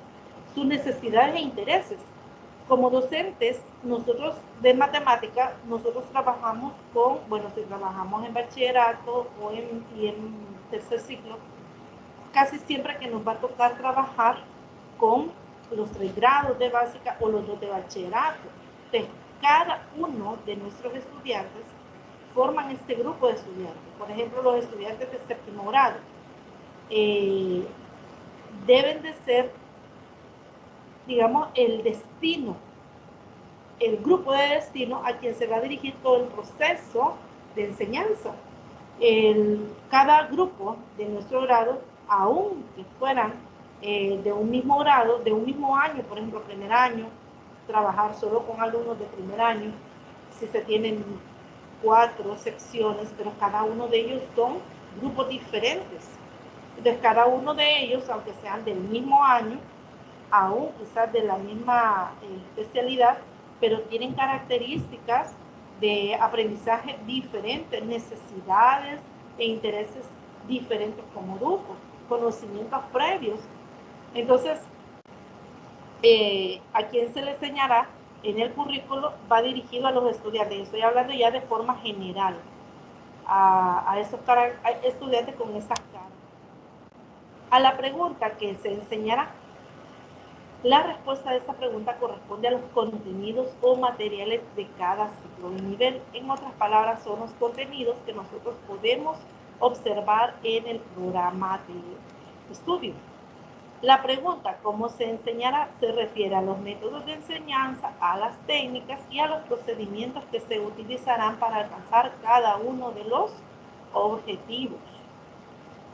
sus necesidades e intereses. Como docentes, nosotros de matemática, nosotros trabajamos con, bueno, si trabajamos en bachillerato o en tercer ciclo, casi siempre que nos va a tocar trabajar con los 3 grados de básica o los 2 de bachillerato. Entonces, cada uno de nuestros estudiantes forman este grupo de estudiantes. Por ejemplo, los estudiantes de séptimo grado deben de ser, digamos, el destino, el grupo de destino a quien se va a dirigir todo el proceso de enseñanza. Cada grupo de nuestro grado, aunque fueran de un mismo grado, de un mismo año, por ejemplo, primer año, trabajar solo con alumnos de primer año, si se tienen 4 secciones, pero cada uno de ellos son grupos diferentes. Entonces, cada uno de ellos, aunque sean del mismo año, aún quizás de la misma especialidad, pero tienen características de aprendizaje diferentes, necesidades e intereses diferentes como grupo, conocimientos previos. Entonces, a quien se le enseñará en el currículo va dirigido a los estudiantes. Estoy hablando ya de forma general a esos estudiantes con esas caras. A la pregunta que se enseñará, la respuesta de esta pregunta corresponde a los contenidos o materiales de cada ciclo de nivel. En otras palabras, son los contenidos que nosotros podemos observar en el programa de estudio. La pregunta, ¿cómo se enseñará?, se refiere a los métodos de enseñanza, a las técnicas y a los procedimientos que se utilizarán para alcanzar cada uno de los objetivos.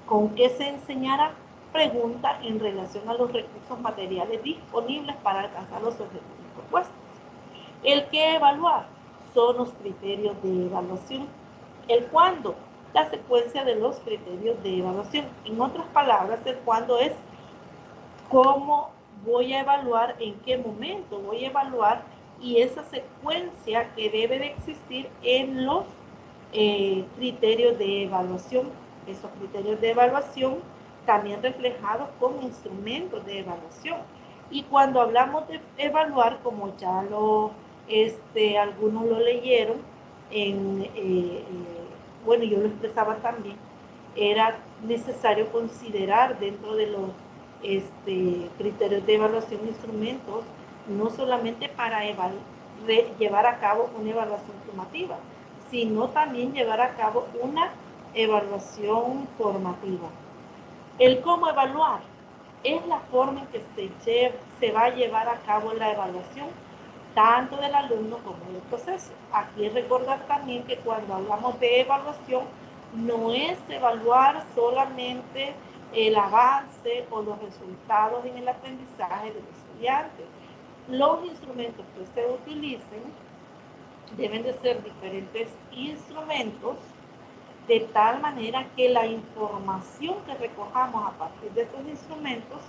¿Con qué se enseñará? Pregunta en relación a los recursos materiales disponibles para alcanzar los objetivos propuestos. El qué evaluar son los criterios de evaluación. El cuándo, la secuencia de los criterios de evaluación. En otras palabras, el cuándo es cómo voy a evaluar, en qué momento voy a evaluar, y esa secuencia que debe de existir en los criterios de evaluación. Esos criterios de evaluación también reflejados con instrumentos de evaluación. Y cuando hablamos de evaluar, como ya algunos lo leyeron, bueno, yo lo expresaba también, era necesario considerar dentro de los criterios de evaluación instrumentos, no solamente para llevar a cabo una evaluación sumativa, sino también llevar a cabo una evaluación formativa. El cómo evaluar es la forma en que se va a llevar a cabo la evaluación, tanto del alumno como del proceso. Aquí recordar también que cuando hablamos de evaluación, no es evaluar solamente el avance o los resultados en el aprendizaje del estudiante. Los instrumentos que se utilicen deben de ser diferentes instrumentos, de tal manera que la información que recojamos a partir de estos instrumentos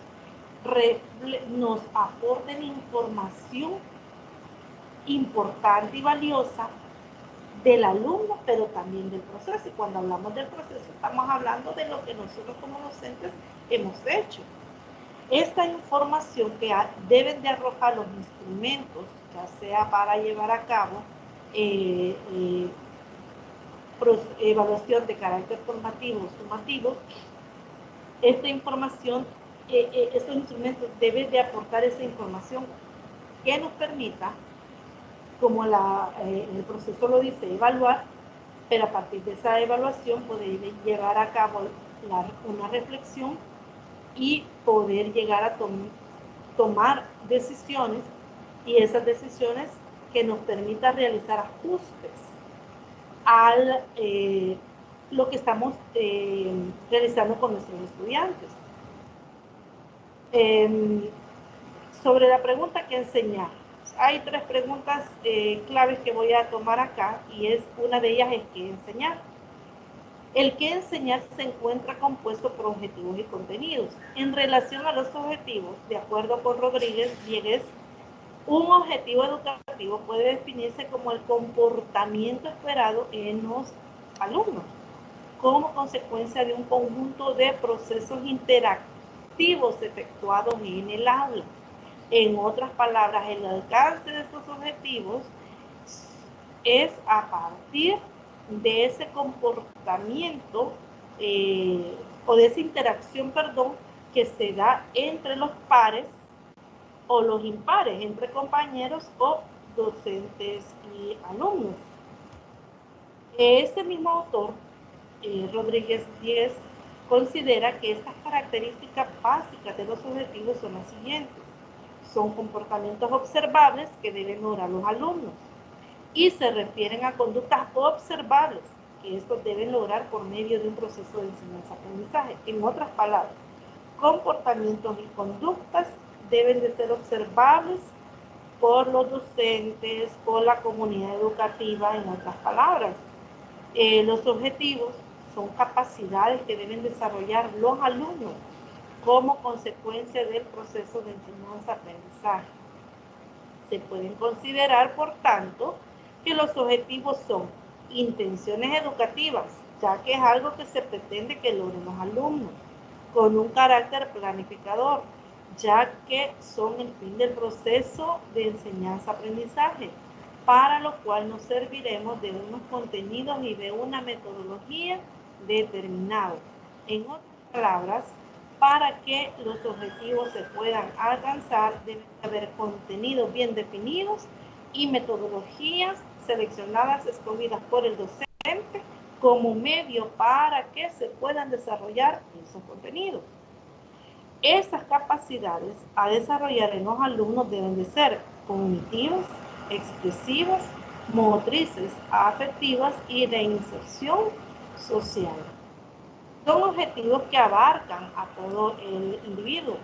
nos aporten información importante y valiosa del alumno, pero también del proceso. Y cuando hablamos del proceso, estamos hablando de lo que nosotros como docentes hemos hecho. Esta información que deben de arrojar los instrumentos, ya sea para llevar a cabo evaluación de carácter formativo o sumativo, esta información, estos instrumentos deben de aportar esa información que nos permita, como el proceso lo dice, evaluar, pero a partir de esa evaluación poder llevar a cabo una reflexión y poder llegar a tomar decisiones, y esas decisiones que nos permitan realizar ajustes a lo que estamos realizando con nuestros estudiantes. Sobre la pregunta que enseñar, hay 3 preguntas claves que voy a tomar acá, y una de ellas es ¿qué enseñar? El qué enseñar se encuentra compuesto por objetivos y contenidos. En relación a los objetivos, de acuerdo con Rodríguez Diegues, un objetivo educativo puede definirse como el comportamiento esperado en los alumnos, como consecuencia de un conjunto de procesos interactivos efectuados en el aula. En otras palabras, el alcance de estos objetivos es a partir de ese comportamiento o de esa interacción, que se da entre los pares o los impares, entre compañeros o docentes y alumnos. Este mismo autor, Rodríguez Díez, considera que estas características básicas de los objetivos son las siguientes. Son comportamientos observables que deben lograr los alumnos y se refieren a conductas observables que estos deben lograr por medio de un proceso de enseñanza-aprendizaje. En otras palabras, comportamientos y conductas deben de ser observables por los docentes, por la comunidad educativa, en otras palabras. Los objetivos son capacidades que deben desarrollar los alumnos como consecuencia del proceso de enseñanza-aprendizaje. Se pueden considerar, por tanto, que los objetivos son intenciones educativas, ya que es algo que se pretende que logren los alumnos, con un carácter planificador, ya que son el fin del proceso de enseñanza-aprendizaje, para lo cual nos serviremos de unos contenidos y de una metodología determinada. En otras palabras, para que los objetivos se puedan alcanzar, deben haber contenidos bien definidos y metodologías seleccionadas, escogidas por el docente como medio para que se puedan desarrollar esos contenidos. Esas capacidades a desarrollar en los alumnos deben de ser cognitivas, expresivas, motrices, afectivas y de inserción social. Son objetivos que abarcan a todo el individuo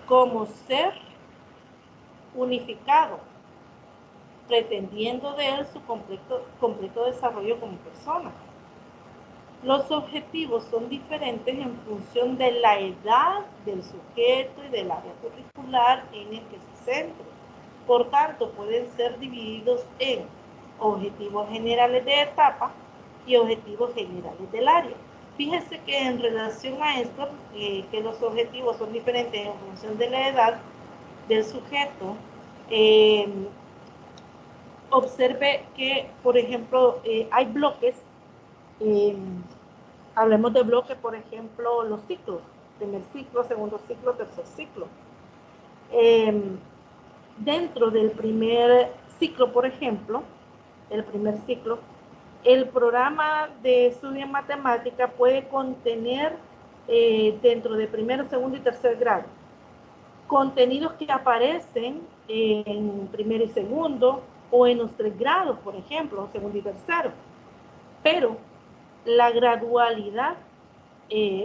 como ser unificado, pretendiendo de él su completo desarrollo como persona. Los objetivos son diferentes en función de la edad del sujeto y del área curricular en el que se centre. Por tanto, pueden ser divididos en objetivos generales de etapa y objetivos generales del área. Fíjese que en relación a esto, que los objetivos son diferentes en función de la edad del sujeto, observe que, por ejemplo, hay bloques. Hablemos de bloques, por ejemplo, los ciclos, primer ciclo, segundo ciclo, tercer ciclo. Dentro del primer ciclo, por ejemplo, el programa de estudio en matemática puede contener dentro de primero, segundo y tercer grado contenidos que aparecen en primero y segundo o en los 3 grados, por ejemplo, segundo y tercero. Pero la gradualidad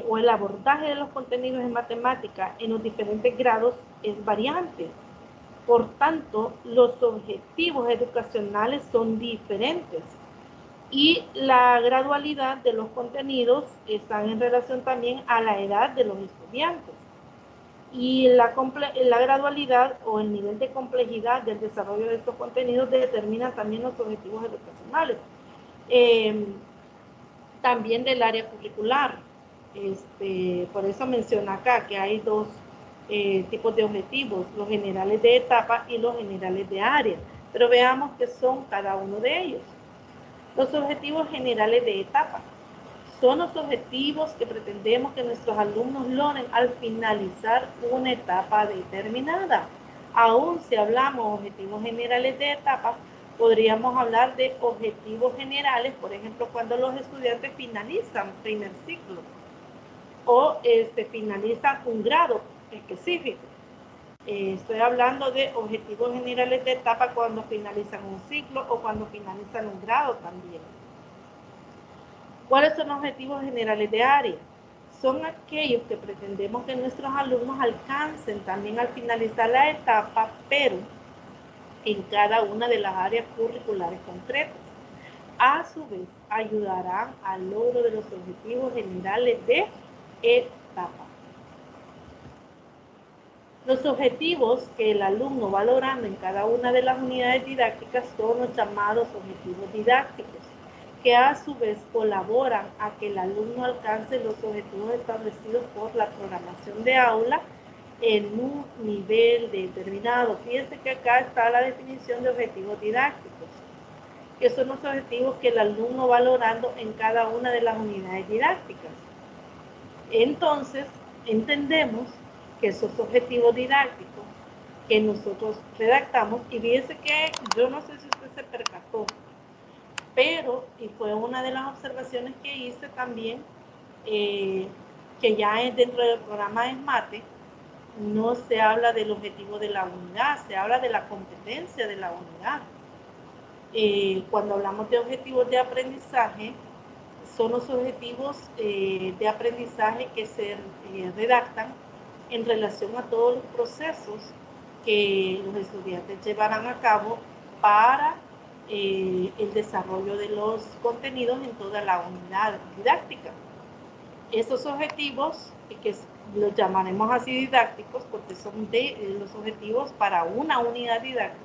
o el abordaje de los contenidos en matemática en los diferentes grados es variante. Por tanto, los objetivos educacionales son diferentes y la gradualidad de los contenidos están en relación también a la edad de los estudiantes. Y la gradualidad o el nivel de complejidad del desarrollo de estos contenidos determina también los objetivos educacionales. También del área curricular. Por eso menciona acá que hay dos tipos de objetivos, los generales de etapa y los generales de área. Pero veamos qué son cada uno de ellos. Los objetivos generales de etapa son los objetivos que pretendemos que nuestros alumnos logren al finalizar una etapa determinada. Aún si hablamos de objetivos generales de etapa, podríamos hablar de objetivos generales, por ejemplo, cuando los estudiantes finalizan primer ciclo o finalizan un grado específico. Estoy hablando de objetivos generales de etapa cuando finalizan un ciclo o cuando finalizan un grado también. ¿Cuáles son los objetivos generales de área? Son aquellos que pretendemos que nuestros alumnos alcancen también al finalizar la etapa, pero en cada una de las áreas curriculares concretas. A su vez, ayudarán al logro de los objetivos generales de etapa. Los objetivos que el alumno va logrando en cada una de las unidades didácticas son los llamados objetivos didácticos, que a su vez colaboran a que el alumno alcance los objetivos establecidos por la programación de aula en un nivel determinado. Fíjense que acá está la definición de objetivos didácticos, que son los objetivos que el alumno va logrando en cada una de las unidades didácticas. Entonces, entendemos que esos objetivos didácticos que nosotros redactamos, y fíjense que yo no sé si usted se percató, pero, y fue una de las observaciones que hice también, que ya es dentro del programa de SMATE, no se habla del objetivo de la unidad, se habla de la competencia de la unidad. Cuando hablamos de objetivos de aprendizaje, son los objetivos de aprendizaje que se redactan en relación a todos los procesos que los estudiantes llevarán a cabo para el desarrollo de los contenidos en toda la unidad didáctica. Esos objetivos, que los llamaremos así didácticos, porque son los objetivos para una unidad didáctica,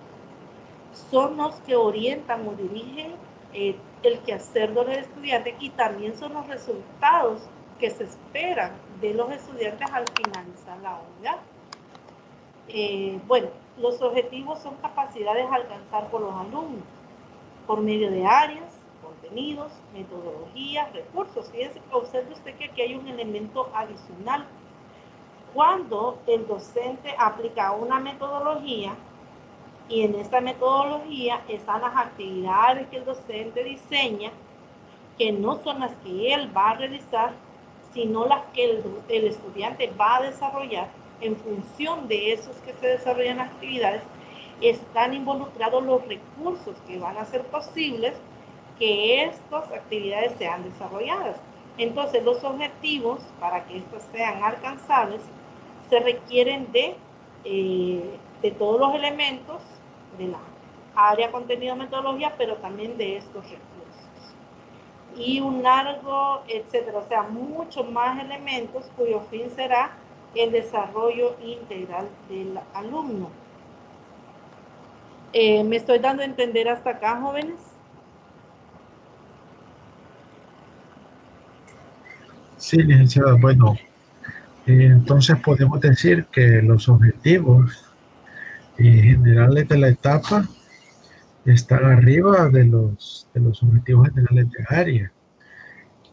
son los que orientan o dirigen el quehacer de los estudiantes y también son los resultados que se esperan de los estudiantes al finalizar la unidad. Bueno, los objetivos son capacidades a alcanzar por los alumnos por medio de áreas, contenidos, metodologías, recursos. Fíjense que observe usted que aquí hay un elemento adicional. Cuando el docente aplica una metodología, y en esta metodología están las actividades que el docente diseña, que no son las que él va a realizar, sino las que el estudiante va a desarrollar. En función de esos que se desarrollan actividades, están involucrados los recursos que van a hacer posibles que estas actividades sean desarrolladas. Entonces, los objetivos, para que estos sean alcanzables, se requieren de todos los elementos de la área, contenido, metodología, pero también de estos recursos. Y un largo, etcétera, o sea, muchos más elementos cuyo fin será el desarrollo integral del alumno. ¿Me estoy dando a entender hasta acá, jóvenes? Sí, licenciada. Bueno, entonces podemos decir que los objetivos generales de la etapa están arriba de los objetivos generales de área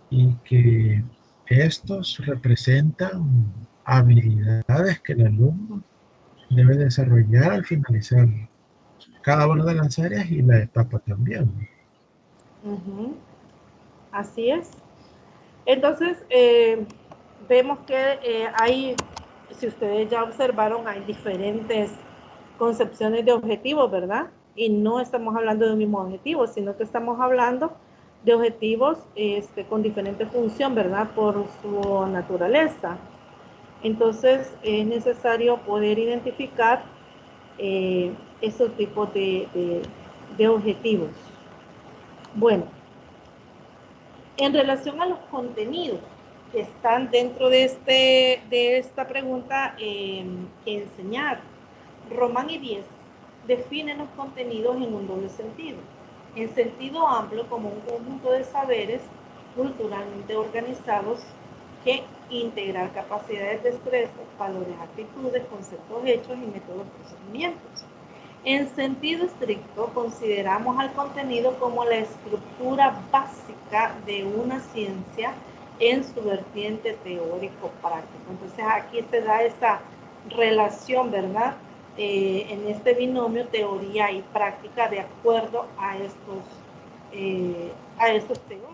y que estos representan habilidades que el alumno debe desarrollar al finalizar cada una de las áreas y la etapa también. Así es. Entonces, vemos que hay, si ustedes ya observaron, hay diferentes concepciones de objetivos, ¿verdad? Y no estamos hablando de un mismo objetivo, sino que estamos hablando de objetivos con diferente función, ¿verdad? Por su naturaleza. Entonces, es necesario poder identificar esos tipos de objetivos. Bueno, en relación a los contenidos que están dentro de esta pregunta, enseñar, Román y Diez definen los contenidos en un doble sentido. En sentido amplio, como un conjunto de saberes culturalmente organizados que integrar capacidades, destrezas, valores, actitudes, conceptos, hechos y métodos, procedimientos. En sentido estricto, consideramos al contenido como la estructura básica de una ciencia en su vertiente teórico-práctico. Entonces aquí se da esa relación, ¿verdad? En este binomio teoría y práctica de acuerdo a estos teóricos.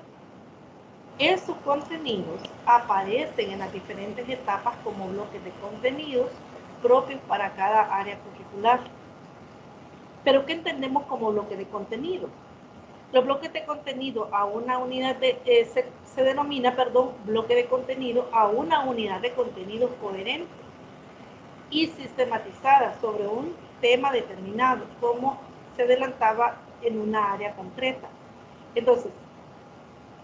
Esos contenidos aparecen en las diferentes etapas como bloques de contenidos propios para cada área curricular. ¿Pero qué entendemos como bloque de contenido? Los bloques de contenido a una unidad se denomina, bloque de contenido a una unidad de contenido coherente y sistematizada sobre un tema determinado, como se adelantaba en una área concreta. Entonces,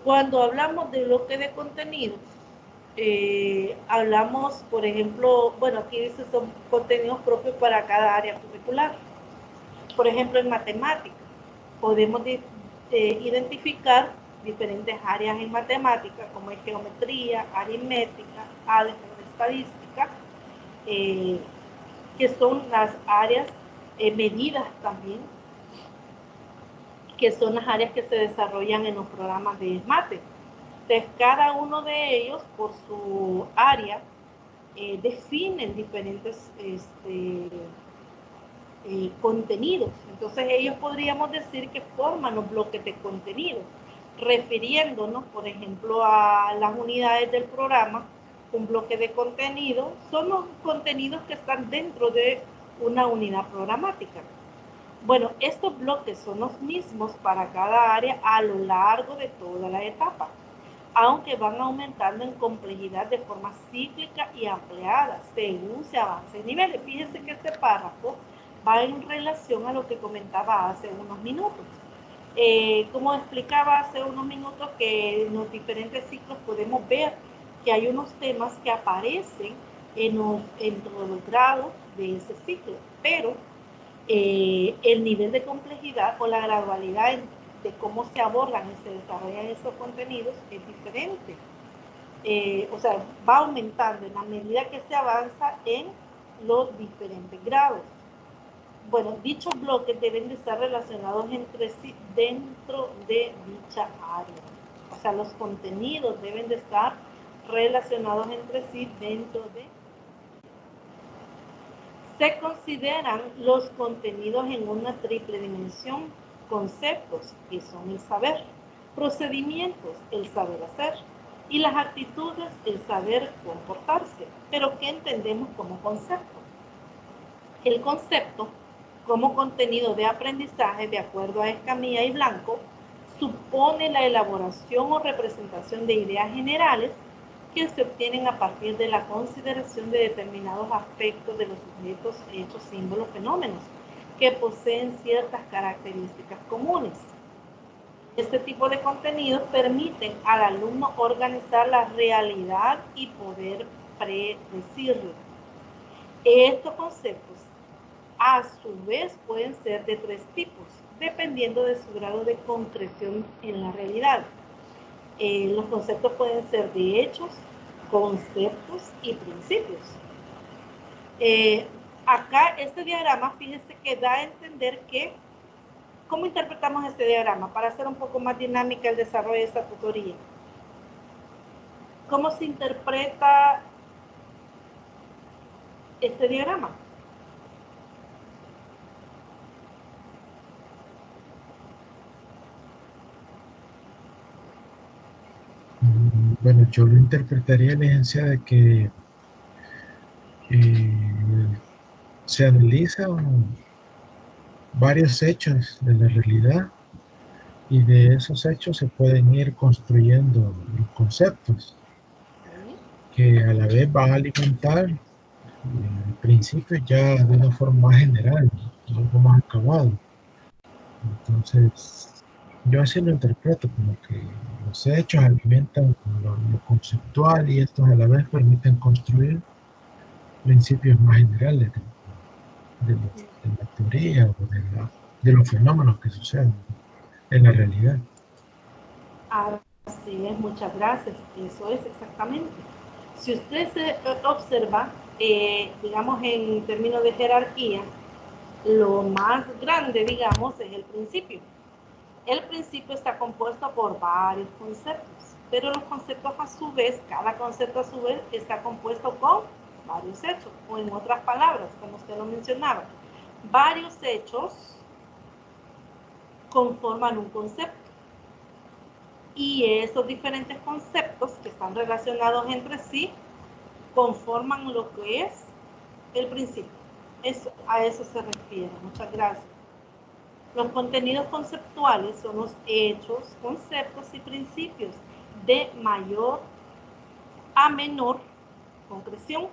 cuando hablamos de bloque de contenido, hablamos, por ejemplo, bueno, aquí dice son contenidos propios para cada área curricular. Por ejemplo, en matemáticas, podemos identificar diferentes áreas en matemáticas, como es geometría, aritmética, álgebra, estadística, que son las áreas medidas también, que son las áreas que se desarrollan en los programas de mate. Entonces, cada uno de ellos, por su área, definen diferentes contenidos. Entonces, ellos podríamos decir que forman los bloques de contenido, refiriéndonos, por ejemplo, a las unidades del programa. Un bloque de contenido son los contenidos que están dentro de una unidad programática. Bueno, estos bloques son los mismos para cada área a lo largo de toda la etapa, aunque van aumentando en complejidad de forma cíclica y ampliada según se avance en niveles. Fíjense que este párrafo va en relación a lo que comentaba hace unos minutos. Como explicaba hace unos minutos, que en los diferentes ciclos podemos ver que hay unos temas que aparecen entre los grados de ese ciclo, pero el nivel de complejidad o la gradualidad de cómo se abordan y se desarrollan esos contenidos es diferente. O sea, va aumentando en la medida que se avanza en los diferentes grados. Bueno, dichos bloques deben de estar relacionados entre sí dentro de dicha área. O sea, los contenidos deben de estar relacionados entre sí dentro de... Se consideran los contenidos en una triple dimensión: conceptos, que son el saber; procedimientos, el saber hacer; y las actitudes, el saber comportarse. Pero ¿qué entendemos como concepto? El concepto, como contenido de aprendizaje, de acuerdo a Escamilla y Blanco, supone la elaboración o representación de ideas generales que se obtienen a partir de la consideración de determinados aspectos de los sujetos, hechos, símbolos, fenómenos, que poseen ciertas características comunes. Este tipo de contenidos permiten al alumno organizar la realidad y poder predecirla. Estos conceptos, a su vez, pueden ser de tres tipos, dependiendo de su grado de concreción en la realidad. Los conceptos pueden ser de hechos, conceptos y principios. Acá este diagrama, fíjense que da a entender que, ¿cómo interpretamos este diagrama? Para hacer un poco más dinámica el desarrollo de esta tutoría. ¿Cómo se interpreta este diagrama? Bueno, yo lo interpretaría en la esencia de que se analizan varios hechos de la realidad y de esos hechos se pueden ir construyendo los conceptos que a la vez van a alimentar principios ya de una forma más general, algo más acabado. Entonces, yo así lo interpreto, como que los hechos alimentan lo conceptual y estos a la vez permiten construir principios más generales de la teoría o de los fenómenos que suceden en la realidad. Así es, muchas gracias. Eso es exactamente. Si usted se observa, digamos en términos de jerarquía, lo más grande, digamos, es el principio. El principio está compuesto por varios conceptos, pero los conceptos a su vez, cada concepto a su vez está compuesto con varios hechos, o en otras palabras, como usted lo mencionaba, varios hechos conforman un concepto. Y esos diferentes conceptos que están relacionados entre sí conforman lo que es el principio. A eso se refiere. Muchas gracias. Los contenidos conceptuales son los hechos, conceptos y principios de mayor a menor concreción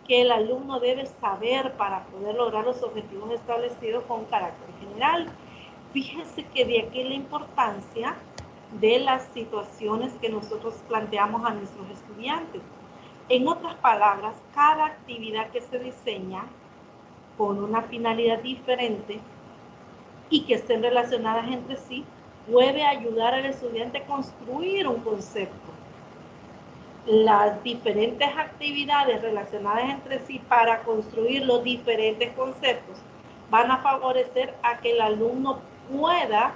que el alumno debe saber para poder lograr los objetivos establecidos con carácter general. Fíjense que de aquí la importancia de las situaciones que nosotros planteamos a nuestros estudiantes. En otras palabras, cada actividad que se diseña con una finalidad diferente y que estén relacionadas entre sí, puede ayudar al estudiante a construir un concepto. Las diferentes actividades relacionadas entre sí para construir los diferentes conceptos van a favorecer a que el alumno pueda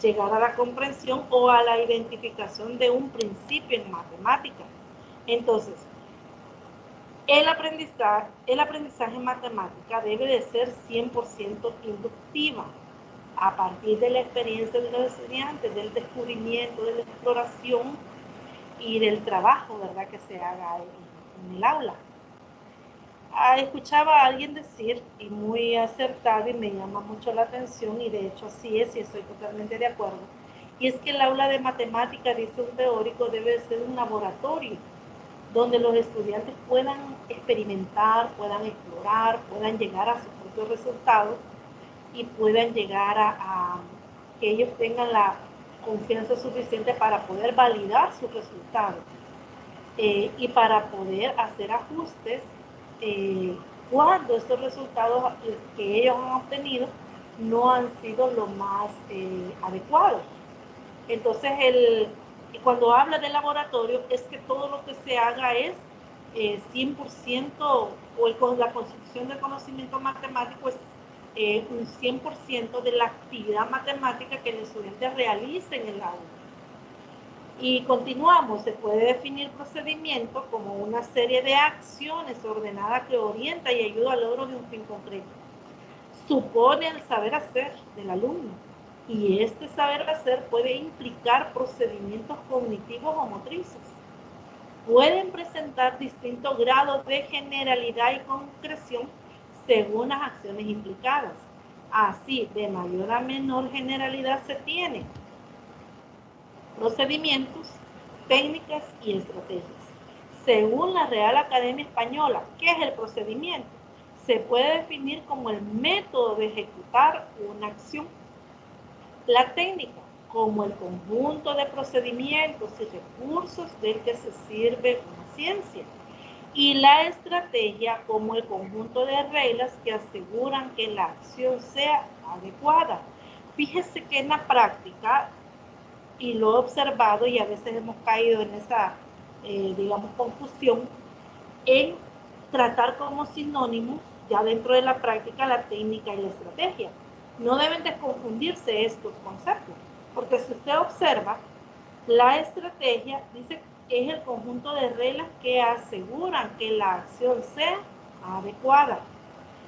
llegar a la comprensión o a la identificación de un principio en matemática. Entonces, el aprendizaje en matemática debe de ser 100% inductiva, a partir de la experiencia de los estudiantes, del descubrimiento, de la exploración y del trabajo, ¿verdad?, que se haga en el aula. Escuchaba a alguien decir, y muy acertado, y me llama mucho la atención, y de hecho así es, y estoy totalmente de acuerdo, y es que el aula de matemática, dice un teórico, debe ser un laboratorio donde los estudiantes puedan experimentar, puedan explorar, puedan llegar a sus propios resultados y puedan llegar a que ellos tengan la confianza suficiente para poder validar sus resultados y para poder hacer ajustes cuando estos resultados que ellos han obtenido no han sido lo más adecuados. Entonces, cuando habla de laboratorio, es que todo lo que se haga es 100%, o con la construcción del conocimiento matemático es un 100% de la actividad matemática que el estudiante realiza en el aula. Y continuamos, se puede definir procedimiento como una serie de acciones ordenadas que orienta y ayuda al logro de un fin concreto. Supone el saber hacer del alumno, y este saber hacer puede implicar procedimientos cognitivos o motrices. Pueden presentar distintos grados de generalidad y concreción según las acciones implicadas. Así, de mayor a menor generalidad se tienen procedimientos, técnicas y estrategias. Según la Real Academia Española, ¿qué es el procedimiento? Se puede definir como el método de ejecutar una acción. La técnica, como el conjunto de procedimientos y recursos del que se sirve una ciencia. Y la estrategia, como el conjunto de reglas que aseguran que la acción sea adecuada. Fíjese que en la práctica, y lo he observado y a veces hemos caído en esa, digamos, confusión, en tratar como sinónimos ya dentro de la práctica la técnica y la estrategia. No deben de confundirse estos conceptos, porque si usted observa, la estrategia dice que es el conjunto de reglas que aseguran que la acción sea adecuada.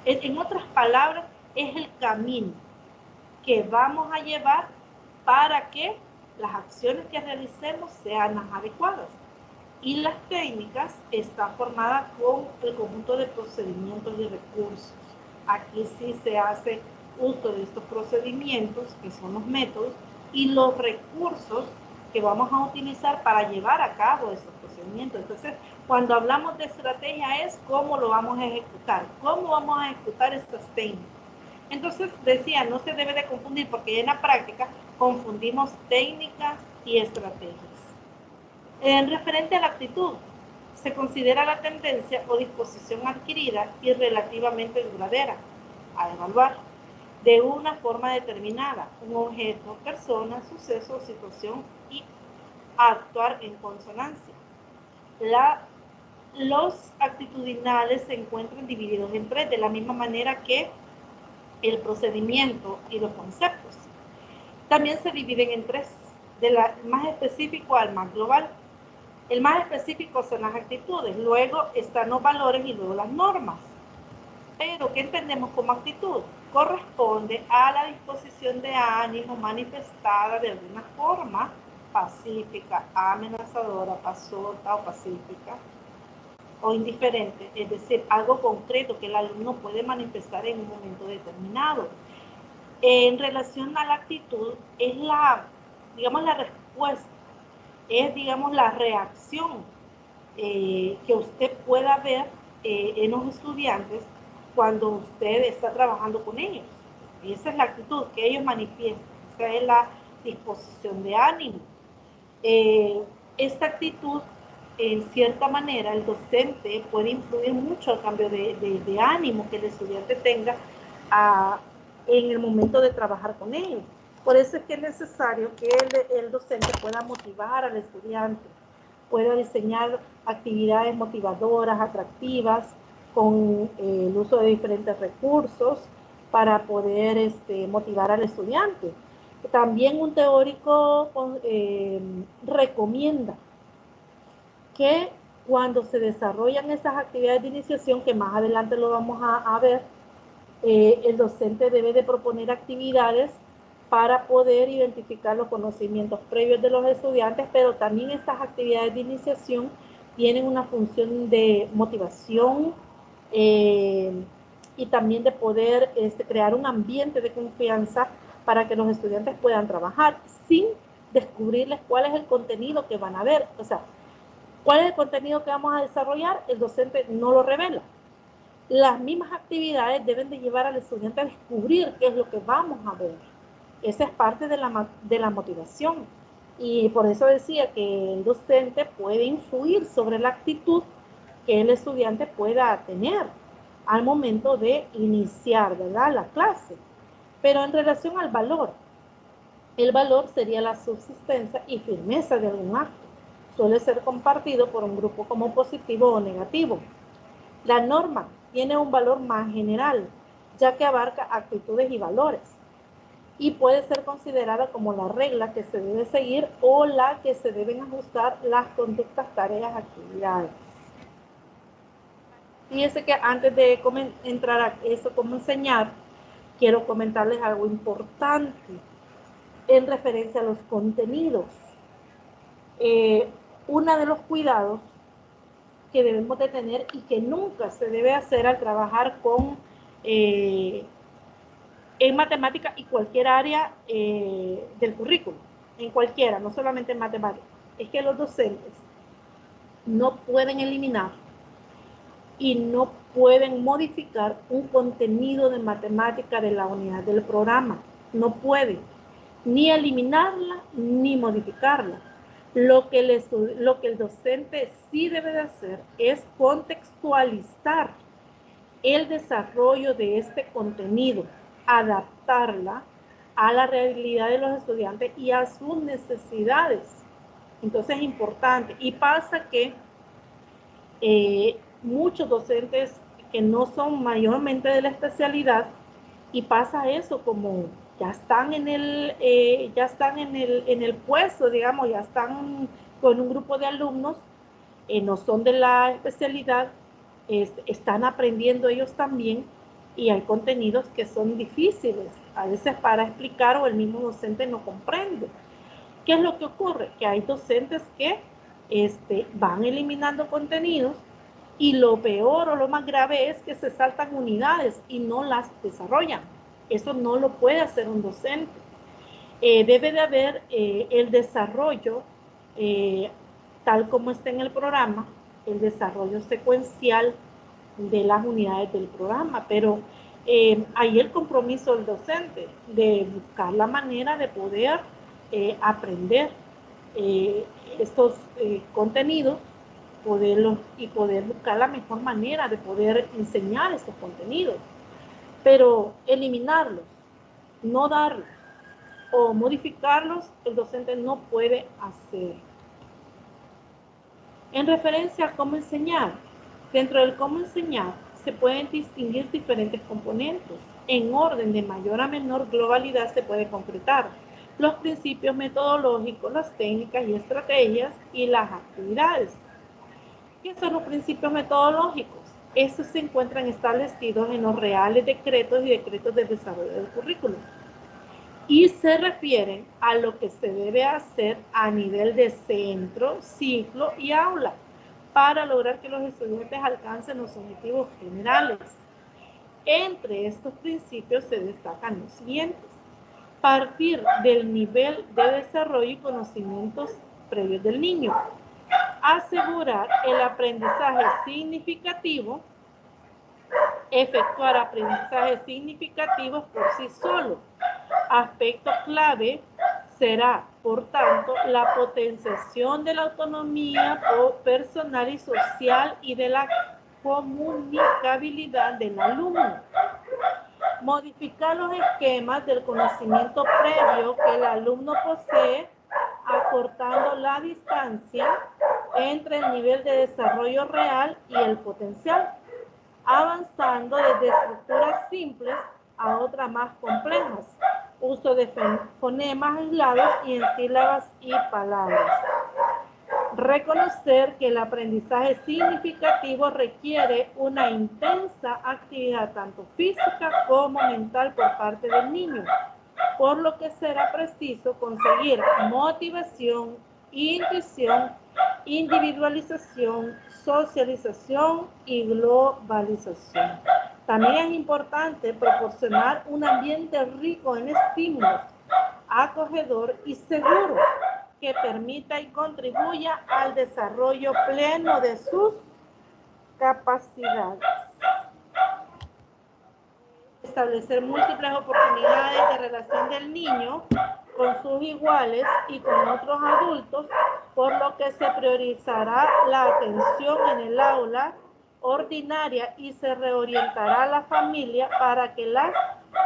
En otras palabras, es el camino que vamos a llevar para que las acciones que realicemos sean las adecuadas. Y las técnicas están formadas con el conjunto de procedimientos y recursos. Aquí sí se hace uso de estos procedimientos, que son los métodos, y los recursos que vamos a utilizar para llevar a cabo esos procedimientos. Entonces, cuando hablamos de estrategia es cómo lo vamos a ejecutar, cómo vamos a ejecutar estas técnicas. Entonces, decía, no se debe de confundir, porque en la práctica confundimos técnicas y estrategias. En referente a la actitud, se considera la tendencia o disposición adquirida y relativamente duradera a evaluar de una forma determinada un objeto, persona, suceso o situación y a actuar en consonancia. La los actitudinales se encuentran divididos en 3, de la misma manera que el procedimiento y los conceptos. También se dividen en 3, del más específico al más global. El más específico son las actitudes, luego están los valores y luego las normas. Pero, ¿qué entendemos como actitud? Corresponde a la disposición de ánimo manifestada de alguna forma pacífica, amenazadora, pasota o pacífica, o indiferente, es decir, algo concreto que el alumno puede manifestar en un momento determinado. En relación a la actitud, es la, digamos, la respuesta, es, digamos, la reacción que usted pueda ver en los estudiantes cuando usted está trabajando con ellos. Esa es la actitud que ellos manifiestan, esa es la disposición de ánimo. Esta actitud, en cierta manera, el docente puede influir mucho al cambio de ánimo que el estudiante tenga en el momento de trabajar con ellos. Por eso es que es necesario que el docente pueda motivar al estudiante, pueda diseñar actividades motivadoras, atractivas, con el uso de diferentes recursos para poder motivar al estudiante. También un teórico recomienda que cuando se desarrollan esas actividades de iniciación, que más adelante lo vamos a ver, el docente debe de proponer actividades para poder identificar los conocimientos previos de los estudiantes, pero también estas actividades de iniciación tienen una función de motivación y también de poder crear un ambiente de confianza para que los estudiantes puedan trabajar sin descubrirles cuál es el contenido que van a ver. O sea, cuál es el contenido que vamos a desarrollar, el docente no lo revela. Las mismas actividades deben de llevar al estudiante a descubrir qué es lo que vamos a ver. Esa es parte de la motivación. Y por eso decía que el docente puede influir sobre la actitud que el estudiante pueda tener al momento de iniciar, ¿verdad?, la clase. Pero en relación al valor, el valor sería la subsistencia y firmeza de algún acto. Suele ser compartido por un grupo como positivo o negativo. La norma tiene un valor más general, ya que abarca actitudes y valores, y puede ser considerada como la regla que se debe seguir o la que se deben ajustar las conductas, tareas, actividades. Fíjense que antes de entrar a eso, cómo enseñar, quiero comentarles algo importante en referencia a los contenidos. Uno de los cuidados que debemos de tener y que nunca se debe hacer al trabajar con en matemática y cualquier área del currículo, en cualquiera, no solamente en matemática, es que los docentes no pueden eliminar y no pueden modificar un contenido de matemática de la unidad del programa. No pueden ni eliminarla ni modificarla. Lo que el docente sí debe de hacer es contextualizar el desarrollo de este contenido, adaptarla a la realidad de los estudiantes y a sus necesidades. Entonces es importante. Y pasa que muchos docentes que no son mayormente de la especialidad, y pasa eso, como ya están en el puesto, digamos, ya están con un grupo de alumnos, no son de la especialidad, están aprendiendo ellos también, y hay contenidos que son difíciles a veces para explicar, o el mismo docente no comprende. ¿Qué es lo que ocurre? Que hay docentes que van eliminando contenidos, y lo peor o lo más grave es que se saltan unidades y no las desarrollan. Eso no lo puede hacer un docente. Debe de haber el desarrollo, tal como está en el programa, el desarrollo secuencial de las unidades del programa, pero ahí el compromiso del docente de buscar la manera de poder aprender estos contenidos, poder buscar la mejor manera de poder enseñar estos contenidos, pero eliminarlos, no darlos o modificarlos, el docente no puede hacer. En referencia a cómo enseñar, dentro del cómo enseñar se pueden distinguir diferentes componentes. En orden de mayor a menor globalidad se puede concretar los principios metodológicos, las técnicas y estrategias y las actividades. ¿Qué son los principios metodológicos? Estos se encuentran establecidos en los reales decretos y decretos de desarrollo del currículo y se refieren a lo que se debe hacer a nivel de centro, ciclo y aula para lograr que los estudiantes alcancen los objetivos generales. Entre estos principios se destacan los siguientes: partir del nivel de desarrollo y conocimientos previos del niño, asegurar el aprendizaje significativo, efectuar aprendizajes significativos por sí solo. Aspecto clave será, por tanto, la potenciación de la autonomía personal y social y de la comunicabilidad del alumno. Modificar los esquemas del conocimiento previo que el alumno posee, acortando la distancia entre el nivel de desarrollo real y el potencial, avanzando desde estructuras simples a otras más complejas, uso de fonemas aislados y en sílabas y palabras. Reconocer que el aprendizaje significativo requiere una intensa actividad tanto física como mental por parte del niño, por lo que será preciso conseguir motivación, intuición, individualización, socialización y globalización. También es importante proporcionar un ambiente rico en estímulos, acogedor y seguro, que permita y contribuya al desarrollo pleno de sus capacidades. Establecer múltiples oportunidades de relación del niño con sus iguales y con otros adultos, por lo que se priorizará la atención en el aula ordinaria y se reorientará a la familia para que las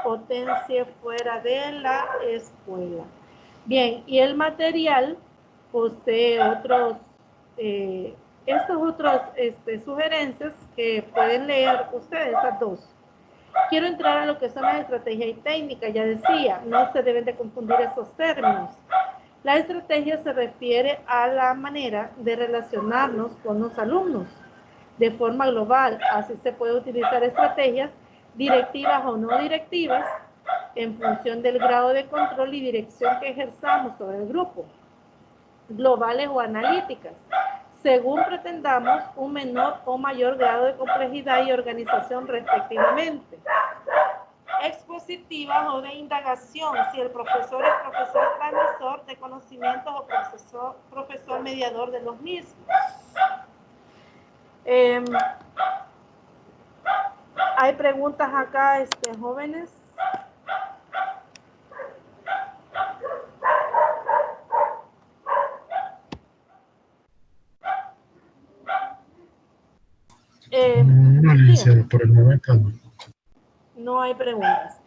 potencie fuera de la escuela. Bien, y el material posee estas otras sugerencias que pueden leer ustedes, estas dos. Quiero entrar a lo que son las estrategias y técnicas. Ya decía, no se deben de confundir esos términos. La estrategia se refiere a la manera de relacionarnos con los alumnos de forma global. Así se puede utilizar estrategias directivas o no directivas en función del grado de control y dirección que ejerzamos sobre el grupo, globales o analíticas, según pretendamos un menor o mayor grado de complejidad y organización respectivamente. Expositivas o de indagación, si el profesor es profesor transmisor de conocimientos o profesor mediador de los mismos. Hay preguntas acá, jóvenes. No, licenciado, por el momento no. No hay preguntas.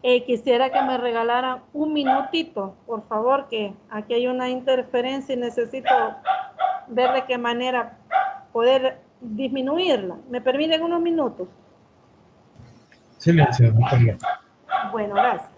Quisiera que me regalaran un minutito, por favor, que aquí hay una interferencia y necesito ver de qué manera poder disminuirla. ¿Me permiten unos minutos? Sí, licenciado, no hay problema. Bueno, gracias.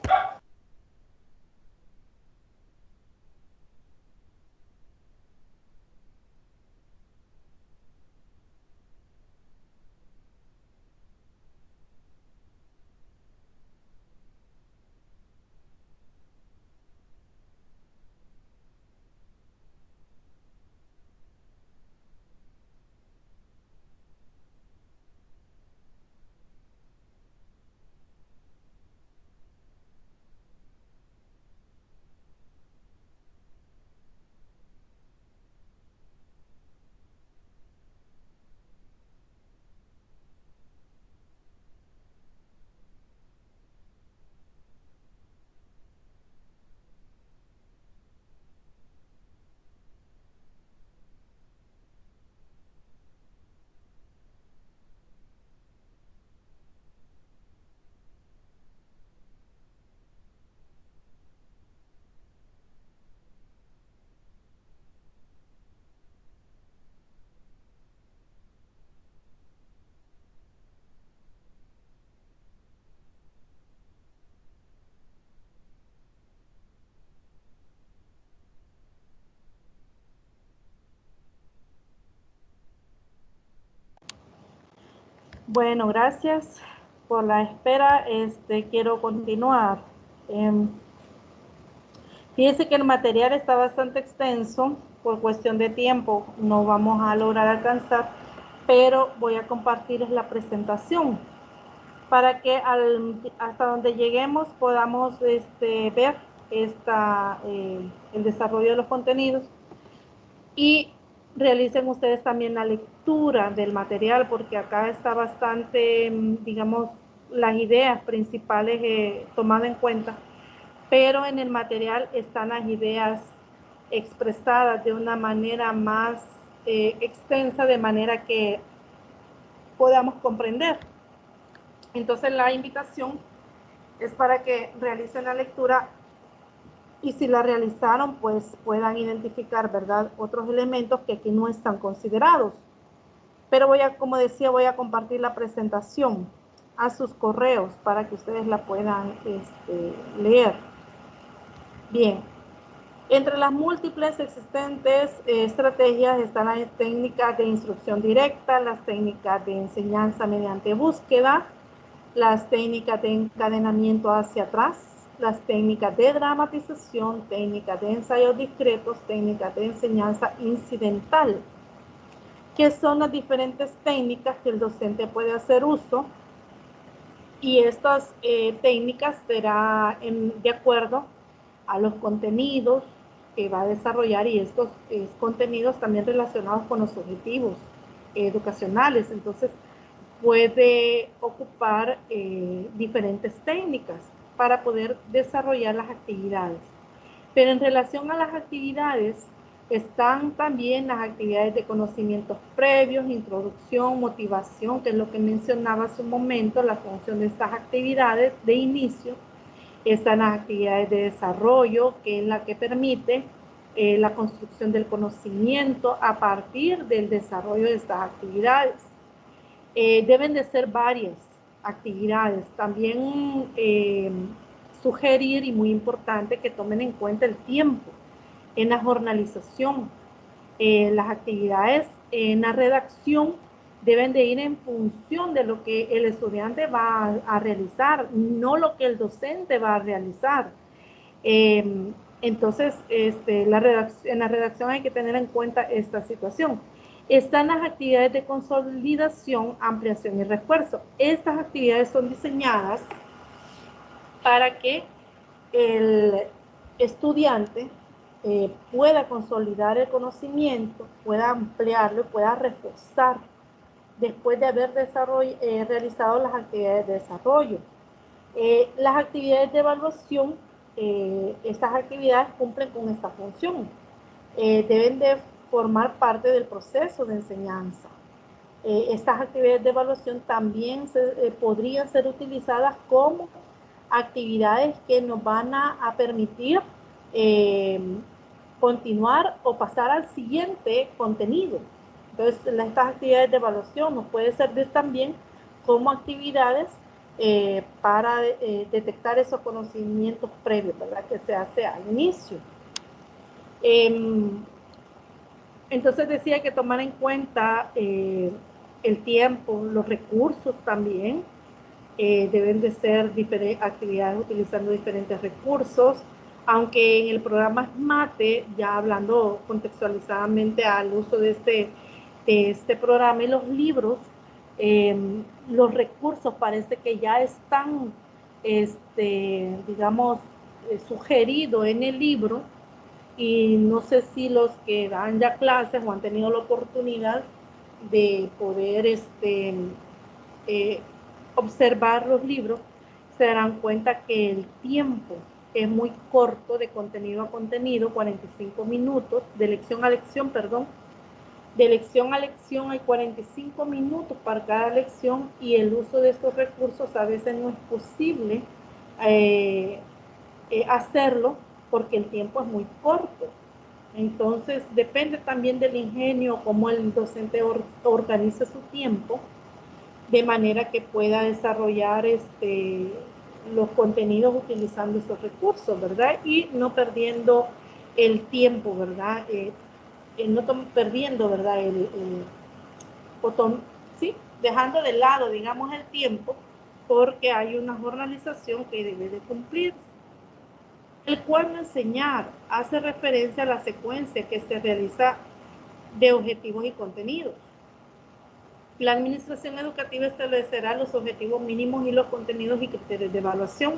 Bueno, gracias por la espera. Quiero continuar. Fíjense que el material está bastante extenso. Por cuestión de tiempo no vamos a lograr alcanzar, pero voy a compartirles la presentación para que hasta donde lleguemos podamos ver el desarrollo de los contenidos y realicen ustedes también la lectura del material, porque acá está bastante, digamos, las ideas principales tomadas en cuenta, pero en el material están las ideas expresadas de una manera más extensa, de manera que podamos comprender. Entonces la invitación es para que realicen la lectura y si la realizaron, pues puedan identificar, ¿verdad?, otros elementos que aquí no están considerados. Pero como decía, voy a compartir la presentación a sus correos para que ustedes la puedan leer. Bien, entre las múltiples existentes estrategias están las técnicas de instrucción directa, las técnicas de enseñanza mediante búsqueda, las técnicas de encadenamiento hacia atrás, las técnicas de dramatización, técnicas de ensayos discretos, técnicas de enseñanza incidental, que son las diferentes técnicas que el docente puede hacer uso, y estas técnicas serán de acuerdo a los contenidos que va a desarrollar, y estos contenidos también relacionados con los objetivos educacionales. Entonces puede ocupar diferentes técnicas para poder desarrollar las actividades. Pero en relación a las actividades están también las actividades de conocimientos previos, introducción, motivación, que es lo que mencionaba hace un momento, la función de estas actividades de inicio. Están las actividades de desarrollo, que es la que permite la construcción del conocimiento a partir del desarrollo de estas actividades. Deben de ser varias actividades. También sugerir, y muy importante, que tomen en cuenta el tiempo en la jornalización. Las actividades en la redacción deben de ir en función de lo que el estudiante va a realizar, no lo que el docente va a realizar. Entonces, en la redacción hay que tener en cuenta esta situación. Están las actividades de consolidación, ampliación y refuerzo. Estas actividades son diseñadas para que el estudiante pueda consolidar el conocimiento, pueda ampliarlo, pueda reforzar después de haber realizado las actividades de desarrollo. Las actividades de evaluación, estas actividades cumplen con esta función. Deben de formar parte del proceso de enseñanza. Estas actividades de evaluación también podrían ser utilizadas como actividades que nos van a permitir continuar o pasar al siguiente contenido. Entonces, estas actividades de evaluación nos pueden servir también como actividades para detectar esos conocimientos previos, ¿verdad?, que se hace al inicio. Entonces decía que tomar en cuenta el tiempo, los recursos también. Deben de ser actividades utilizando diferentes recursos, aunque en el programa SMATE, ya hablando contextualizadamente al uso de este programa y los libros, los recursos parece que ya están, digamos, sugeridos en el libro, y no sé si los que dan ya clases o han tenido la oportunidad de poder observar los libros, se darán cuenta que el tiempo es muy corto de contenido a contenido, 45 minutos, de lección a lección, perdón. De lección a lección hay 45 minutos para cada lección, y el uso de estos recursos a veces no es posible hacerlo porque el tiempo es muy corto. Entonces depende también del ingenio, cómo el docente organiza su tiempo, de manera que pueda desarrollar los contenidos utilizando esos recursos, ¿verdad? Y no perdiendo el tiempo, ¿verdad? No perdiendo, ¿verdad? El botón, ¿sí? dejando de lado, digamos, el tiempo, porque hay una jornalización que debe de cumplirse. El cuándo enseñar hace referencia a la secuencia que se realiza de objetivos y contenidos. La administración educativa establecerá los objetivos mínimos y los contenidos y criterios de evaluación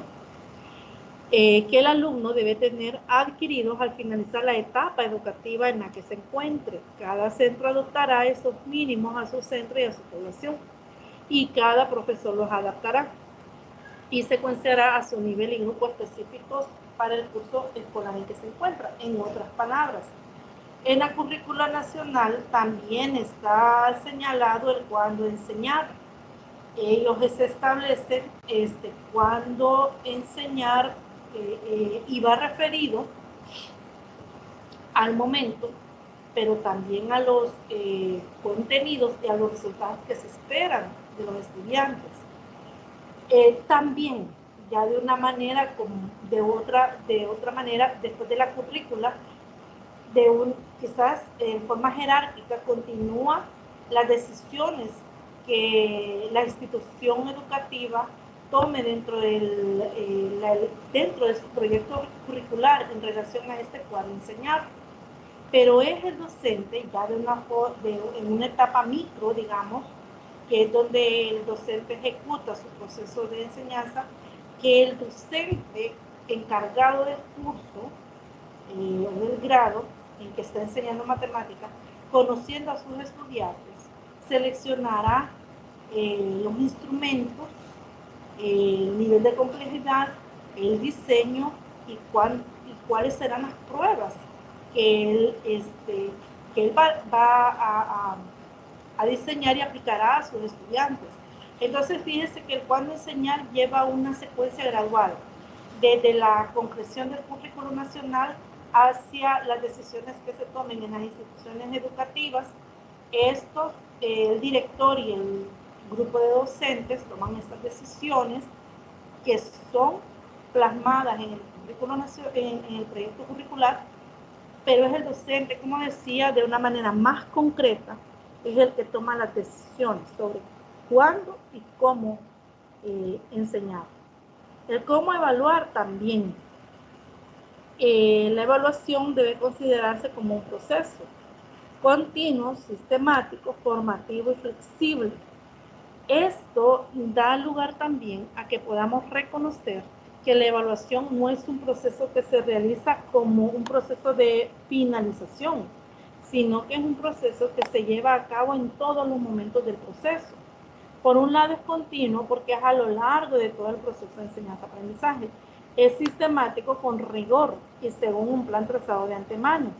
que el alumno debe tener adquiridos al finalizar la etapa educativa en la que se encuentre. Cada centro adoptará esos mínimos a su centro y a su población, y cada profesor los adaptará y secuenciará a su nivel y grupo específicos para el curso escolar en que se encuentra. En otras palabras, en la currícula nacional también está señalado el cuándo enseñar. Ellos se establecen cuándo enseñar y va referido al momento, pero también a los contenidos y a los resultados que se esperan de los estudiantes. También, ya de una manera, de otra manera, después de la currícula, quizás en forma jerárquica, continúa las decisiones que la institución educativa tome dentro de su proyecto curricular en relación a este cuadro enseñar. Pero es el docente, ya en una etapa micro, digamos, que es donde el docente ejecuta su proceso de enseñanza, que el docente encargado del curso o del grado en que está enseñando matemáticas, conociendo a sus estudiantes, seleccionará los instrumentos, el nivel de complejidad, el diseño y cuáles serán las pruebas que él va a diseñar y aplicará a sus estudiantes. Entonces, fíjense que el cuándo enseñar lleva una secuencia gradual, desde la concreción del currículo nacional hacia las decisiones que se tomen en las instituciones educativas. El director y el grupo de docentes toman estas decisiones que son plasmadas en el currículo en el proyecto curricular, pero es el docente, como decía, de una manera más concreta, es el que toma las decisiones sobre cuándo y cómo enseñar. El cómo evaluar también. La evaluación debe considerarse como un proceso continuo, sistemático, formativo y flexible. Esto da lugar también a que podamos reconocer que la evaluación no es un proceso que se realiza como un proceso de finalización, sino que es un proceso que se lleva a cabo en todos los momentos del proceso. Por un lado es continuo porque es a lo largo de todo el proceso de enseñanza-aprendizaje. Es sistemático con rigor y según un plan trazado de antemano.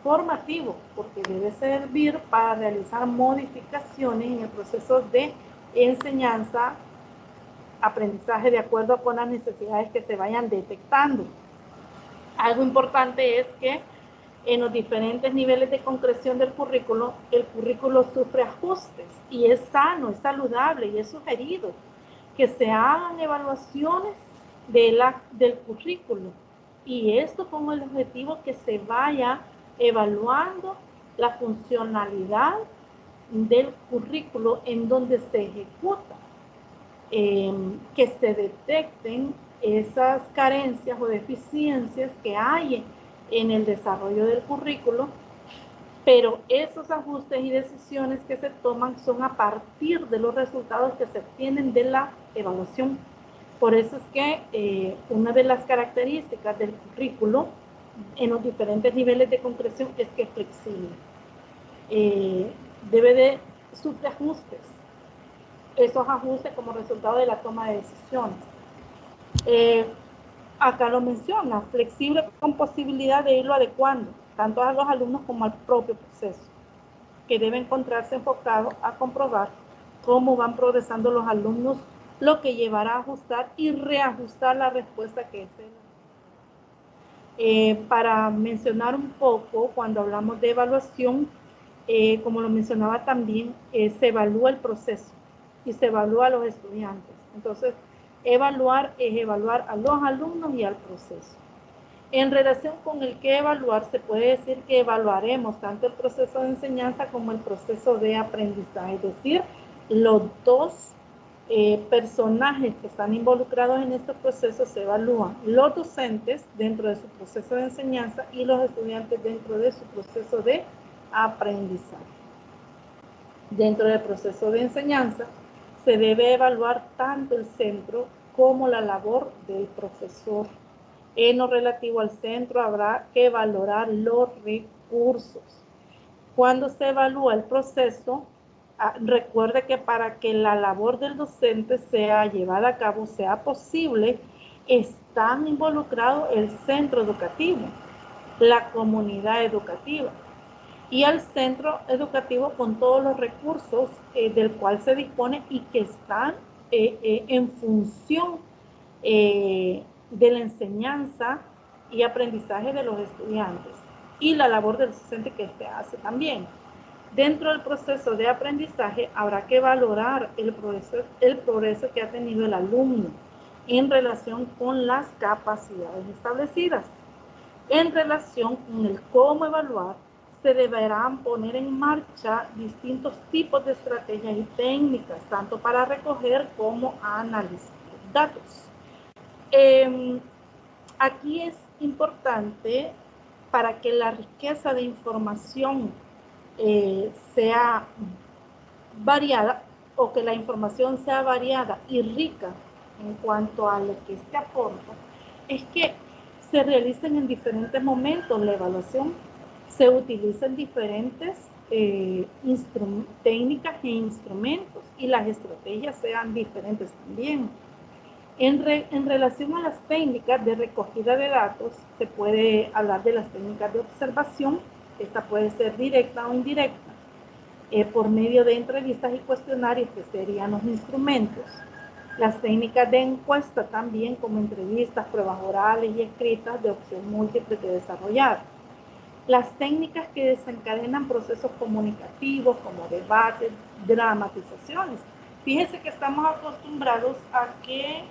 Formativo porque debe servir para realizar modificaciones en el proceso de enseñanza-aprendizaje de acuerdo con las necesidades que se vayan detectando. Algo importante es que en los diferentes niveles de concreción del currículo, el currículo sufre ajustes y es sano, es saludable y es sugerido que se hagan evaluaciones del currículo, y esto con el objetivo que se vaya evaluando la funcionalidad del currículo en donde se ejecuta, que se detecten esas carencias o deficiencias que hay en el desarrollo del currículo, pero esos ajustes y decisiones que se toman son a partir de los resultados que se obtienen de la evaluación. Por eso es que una de las características del currículo en los diferentes niveles de concreción es que es flexible. Debe de sufrir ajustes. Esos ajustes como resultado de la toma de decisiones. Acá lo menciona, flexible con posibilidad de irlo adecuando, tanto a los alumnos como al propio proceso, que debe encontrarse enfocado a comprobar cómo van progresando los alumnos, lo que llevará a ajustar y reajustar la respuesta que es para mencionar un poco, cuando hablamos de evaluación, como lo mencionaba también, se evalúa el proceso y se evalúa a los estudiantes. Entonces, evaluar es evaluar a los alumnos y al proceso. En relación con el que evaluar, se puede decir que evaluaremos tanto el proceso de enseñanza como el proceso de aprendizaje, es decir, Los dos personajes que están involucrados en este proceso se evalúan: los docentes dentro de su proceso de enseñanza y los estudiantes dentro de su proceso de aprendizaje. Dentro del proceso de enseñanza se debe evaluar tanto el centro como la labor del profesor. En lo relativo al centro habrá que valorar los recursos. Cuando se evalúa el proceso, recuerde que para que la labor del docente sea llevada a cabo, sea posible, están involucrados el centro educativo, la comunidad educativa y el centro educativo con todos los recursos del cual se dispone y que están en función de la enseñanza y aprendizaje de los estudiantes y la labor del docente que éste hace también. Dentro del proceso de aprendizaje habrá que valorar el progreso que ha tenido el alumno en relación con las capacidades establecidas. En relación con el cómo evaluar, se deberán poner en marcha distintos tipos de estrategias y técnicas, tanto para recoger como analizar datos. Aquí es importante, para que la riqueza de información sea variada, o que la información sea variada y rica en cuanto a lo que este aporta, es que se realicen en diferentes momentos la evaluación, se utilicen diferentes técnicas e instrumentos y las estrategias sean diferentes también. En relación a las técnicas de recogida de datos, se puede hablar de las técnicas de observación. Esta puede ser directa o indirecta, por medio de entrevistas y cuestionarios, que serían los instrumentos. Las técnicas de encuesta también, como entrevistas, pruebas orales y escritas de opción múltiple que desarrollar. Las técnicas que desencadenan procesos comunicativos como debates, dramatizaciones. Fíjense que estamos acostumbrados a que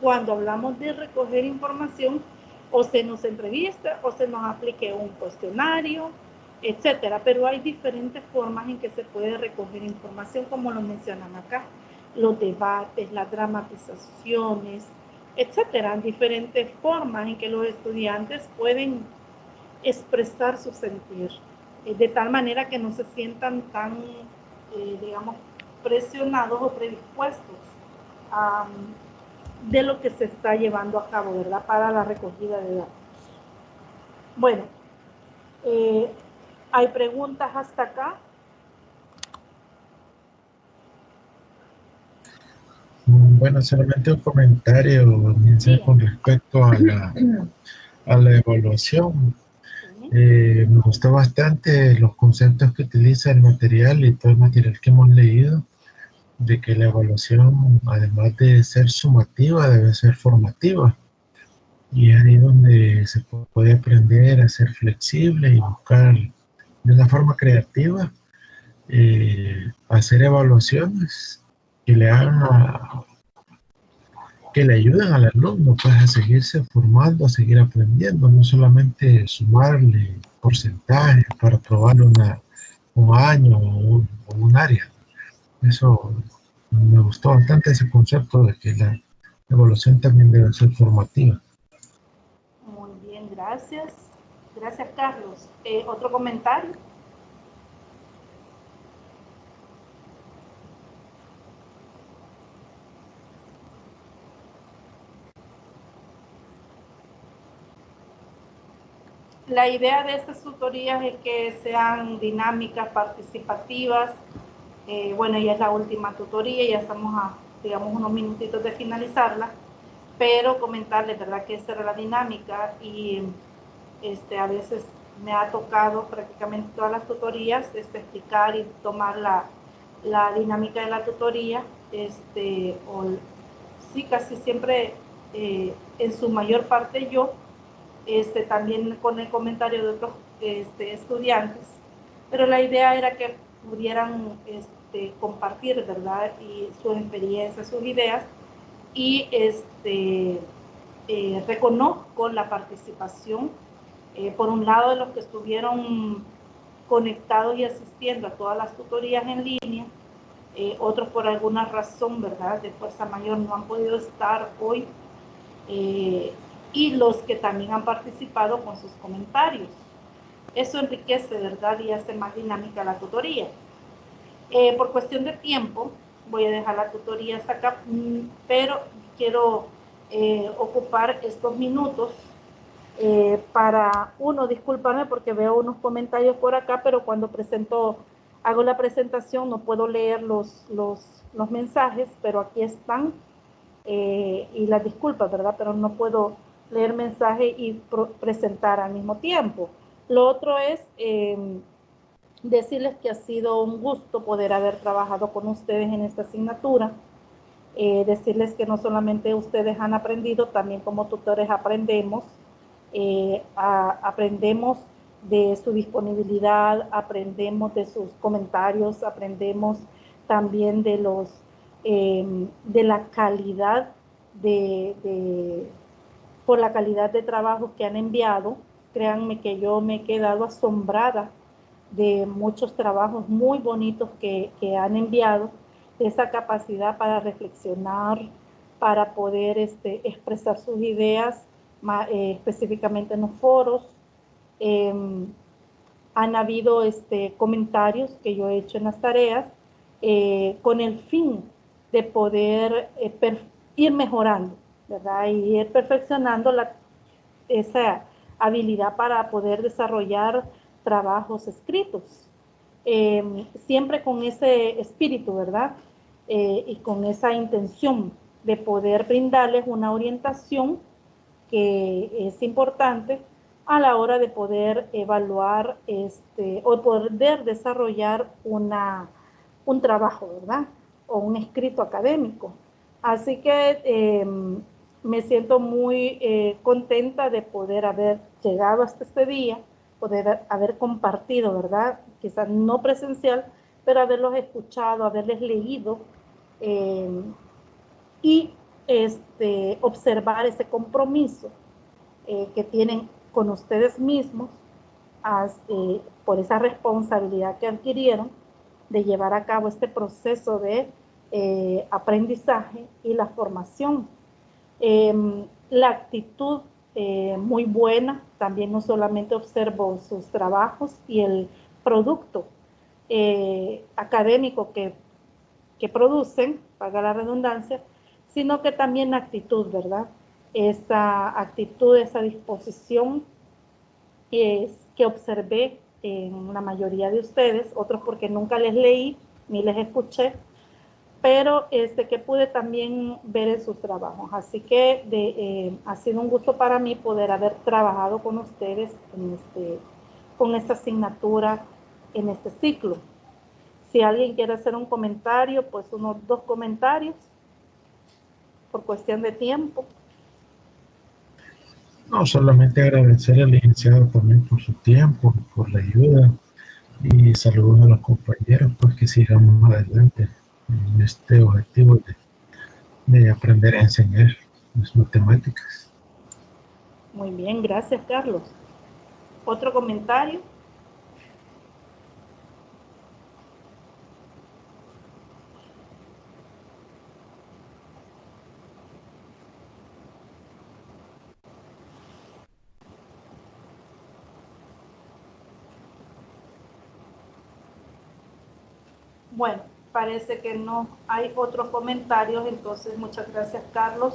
cuando hablamos de recoger información, o se nos entrevista o se nos aplique un cuestionario, etcétera. Pero hay diferentes formas en que se puede recoger información, como lo mencionan acá: los debates, las dramatizaciones, etcétera. Diferentes formas en que los estudiantes pueden expresar su sentir, de tal manera que no se sientan tan, digamos, presionados o predispuestos de lo que se está llevando a cabo, ¿verdad?, para la recogida de datos. Bueno, ¿hay preguntas hasta acá? Bueno, solamente un comentario con respecto a la evaluación. Me gustó bastante los conceptos que utiliza el material y todo el material que hemos leído, de que la evaluación, además de ser sumativa, debe ser formativa. Y es ahí donde se puede aprender a ser flexible y buscar de una forma creativa, hacer evaluaciones que le ayuden al alumno, pues, a seguirse formando, a seguir aprendiendo, no solamente sumarle porcentajes para probar un año o un área. Eso me gustó bastante, ese concepto de que la evaluación también debe ser formativa. Muy bien, gracias. Gracias, Carlos. ¿Otro comentario? La idea de estas tutorías es que sean dinámicas, participativas. Bueno, ya es la última tutoría, ya estamos a, digamos, unos minutitos de finalizarla, pero comentarles, ¿verdad?, que esta era la dinámica, y a veces me ha tocado prácticamente todas las tutorías explicar y tomar la dinámica de la tutoría, sí, casi siempre, en su mayor parte yo, también con el comentario de otros estudiantes, pero la idea era que pudieran compartir, ¿verdad?, y sus experiencias, sus ideas, y reconozco la participación, por un lado, de los que estuvieron conectados y asistiendo a todas las tutorías en línea, otros por alguna razón, ¿verdad?, de fuerza mayor no han podido estar hoy, y los que también han participado con sus comentarios. Eso enriquece, ¿verdad?, y hace más dinámica la tutoría. Por cuestión de tiempo, voy a dejar la tutoría hasta acá, pero quiero ocupar estos minutos para, disculparme porque veo unos comentarios por acá, pero cuando hago la presentación no puedo leer los mensajes, pero aquí están, y las disculpas, ¿verdad? Pero no puedo leer mensaje y presentar al mismo tiempo. Lo otro es decirles que ha sido un gusto poder haber trabajado con ustedes en esta asignatura. Decirles que no solamente ustedes han aprendido, también como tutores aprendemos. Aprendemos de su disponibilidad, aprendemos de sus comentarios, aprendemos también de la calidad por la calidad de trabajo que han enviado. Créanme que yo me he quedado asombrada de muchos trabajos muy bonitos que han enviado, de esa capacidad para reflexionar, para poder expresar sus ideas, específicamente en los foros. Han habido comentarios que yo he hecho en las tareas con el fin de poder ir mejorando, ¿verdad? Y ir perfeccionando esa habilidad para poder desarrollar trabajos escritos. Siempre con ese espíritu, ¿verdad? Y con esa intención de poder brindarles una orientación que es importante a la hora de poder evaluar o poder desarrollar un trabajo, ¿verdad? O un escrito académico. Así que me siento muy contenta de poder haber llegado hasta este día, poder haber compartido, ¿verdad? Quizás no presencial, pero haberlos escuchado, haberles leído y observar ese compromiso que tienen con ustedes mismos por esa responsabilidad que adquirieron de llevar a cabo este proceso de aprendizaje y la formación. La actitud muy buena, también no solamente observo sus trabajos y el producto académico que producen, valga la redundancia, sino que también la actitud, ¿verdad? Esa actitud, esa disposición que observé en la mayoría de ustedes, otros porque nunca les leí ni les escuché, pero que pude también ver en sus trabajos. Así que ha sido un gusto para mí poder haber trabajado con ustedes con esta asignatura en este ciclo. Si alguien quiere hacer un comentario, pues unos 2 comentarios por cuestión de tiempo. No, solamente agradecer al licenciado también por su tiempo, por la ayuda, y saludos a los compañeros, pues que sigamos adelante en este objetivo de aprender a enseñar las matemáticas. Muy bien, gracias, Carlos. ¿Otro comentario? Bueno, parece que no hay otros comentarios, entonces muchas gracias, Carlos,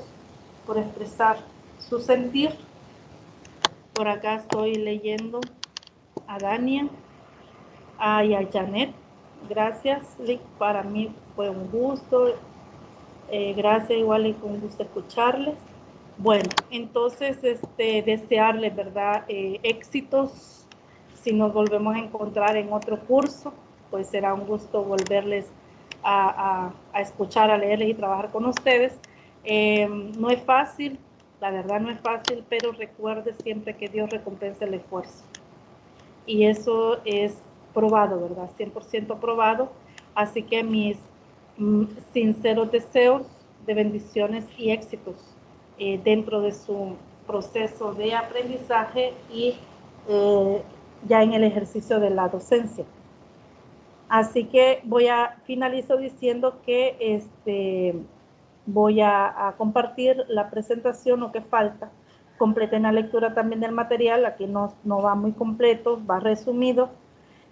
por expresar su sentir. Por acá estoy leyendo a Dania y a Janet. Gracias, Lick, para mí fue un gusto. Gracias, igual y con gusto escucharles. Bueno, entonces desearles, ¿verdad? Éxitos. Si nos volvemos a encontrar en otro curso, pues será un gusto volverles a escuchar, a leerles y trabajar con ustedes. No es fácil, la verdad no es fácil, pero recuerde siempre que Dios recompensa el esfuerzo. Y eso es probado, ¿verdad? 100% probado. Así que mis sinceros deseos de bendiciones y éxitos dentro de su proceso de aprendizaje y ya en el ejercicio de la docencia. Así que finalizo diciendo que voy a compartir la presentación, lo que falta. Completen la lectura también del material, aquí no va muy completo, va resumido.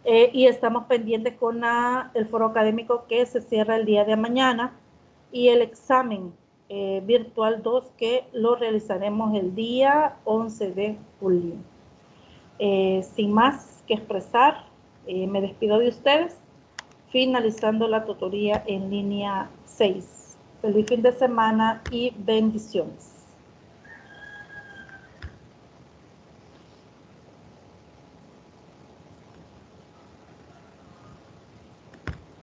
Y estamos pendientes con el foro académico que se cierra el día de mañana y el examen virtual 2 que lo realizaremos el día 11 de julio. Sin más que expresar, me despido de ustedes, finalizando la tutoría en línea 6. Feliz fin de semana y bendiciones.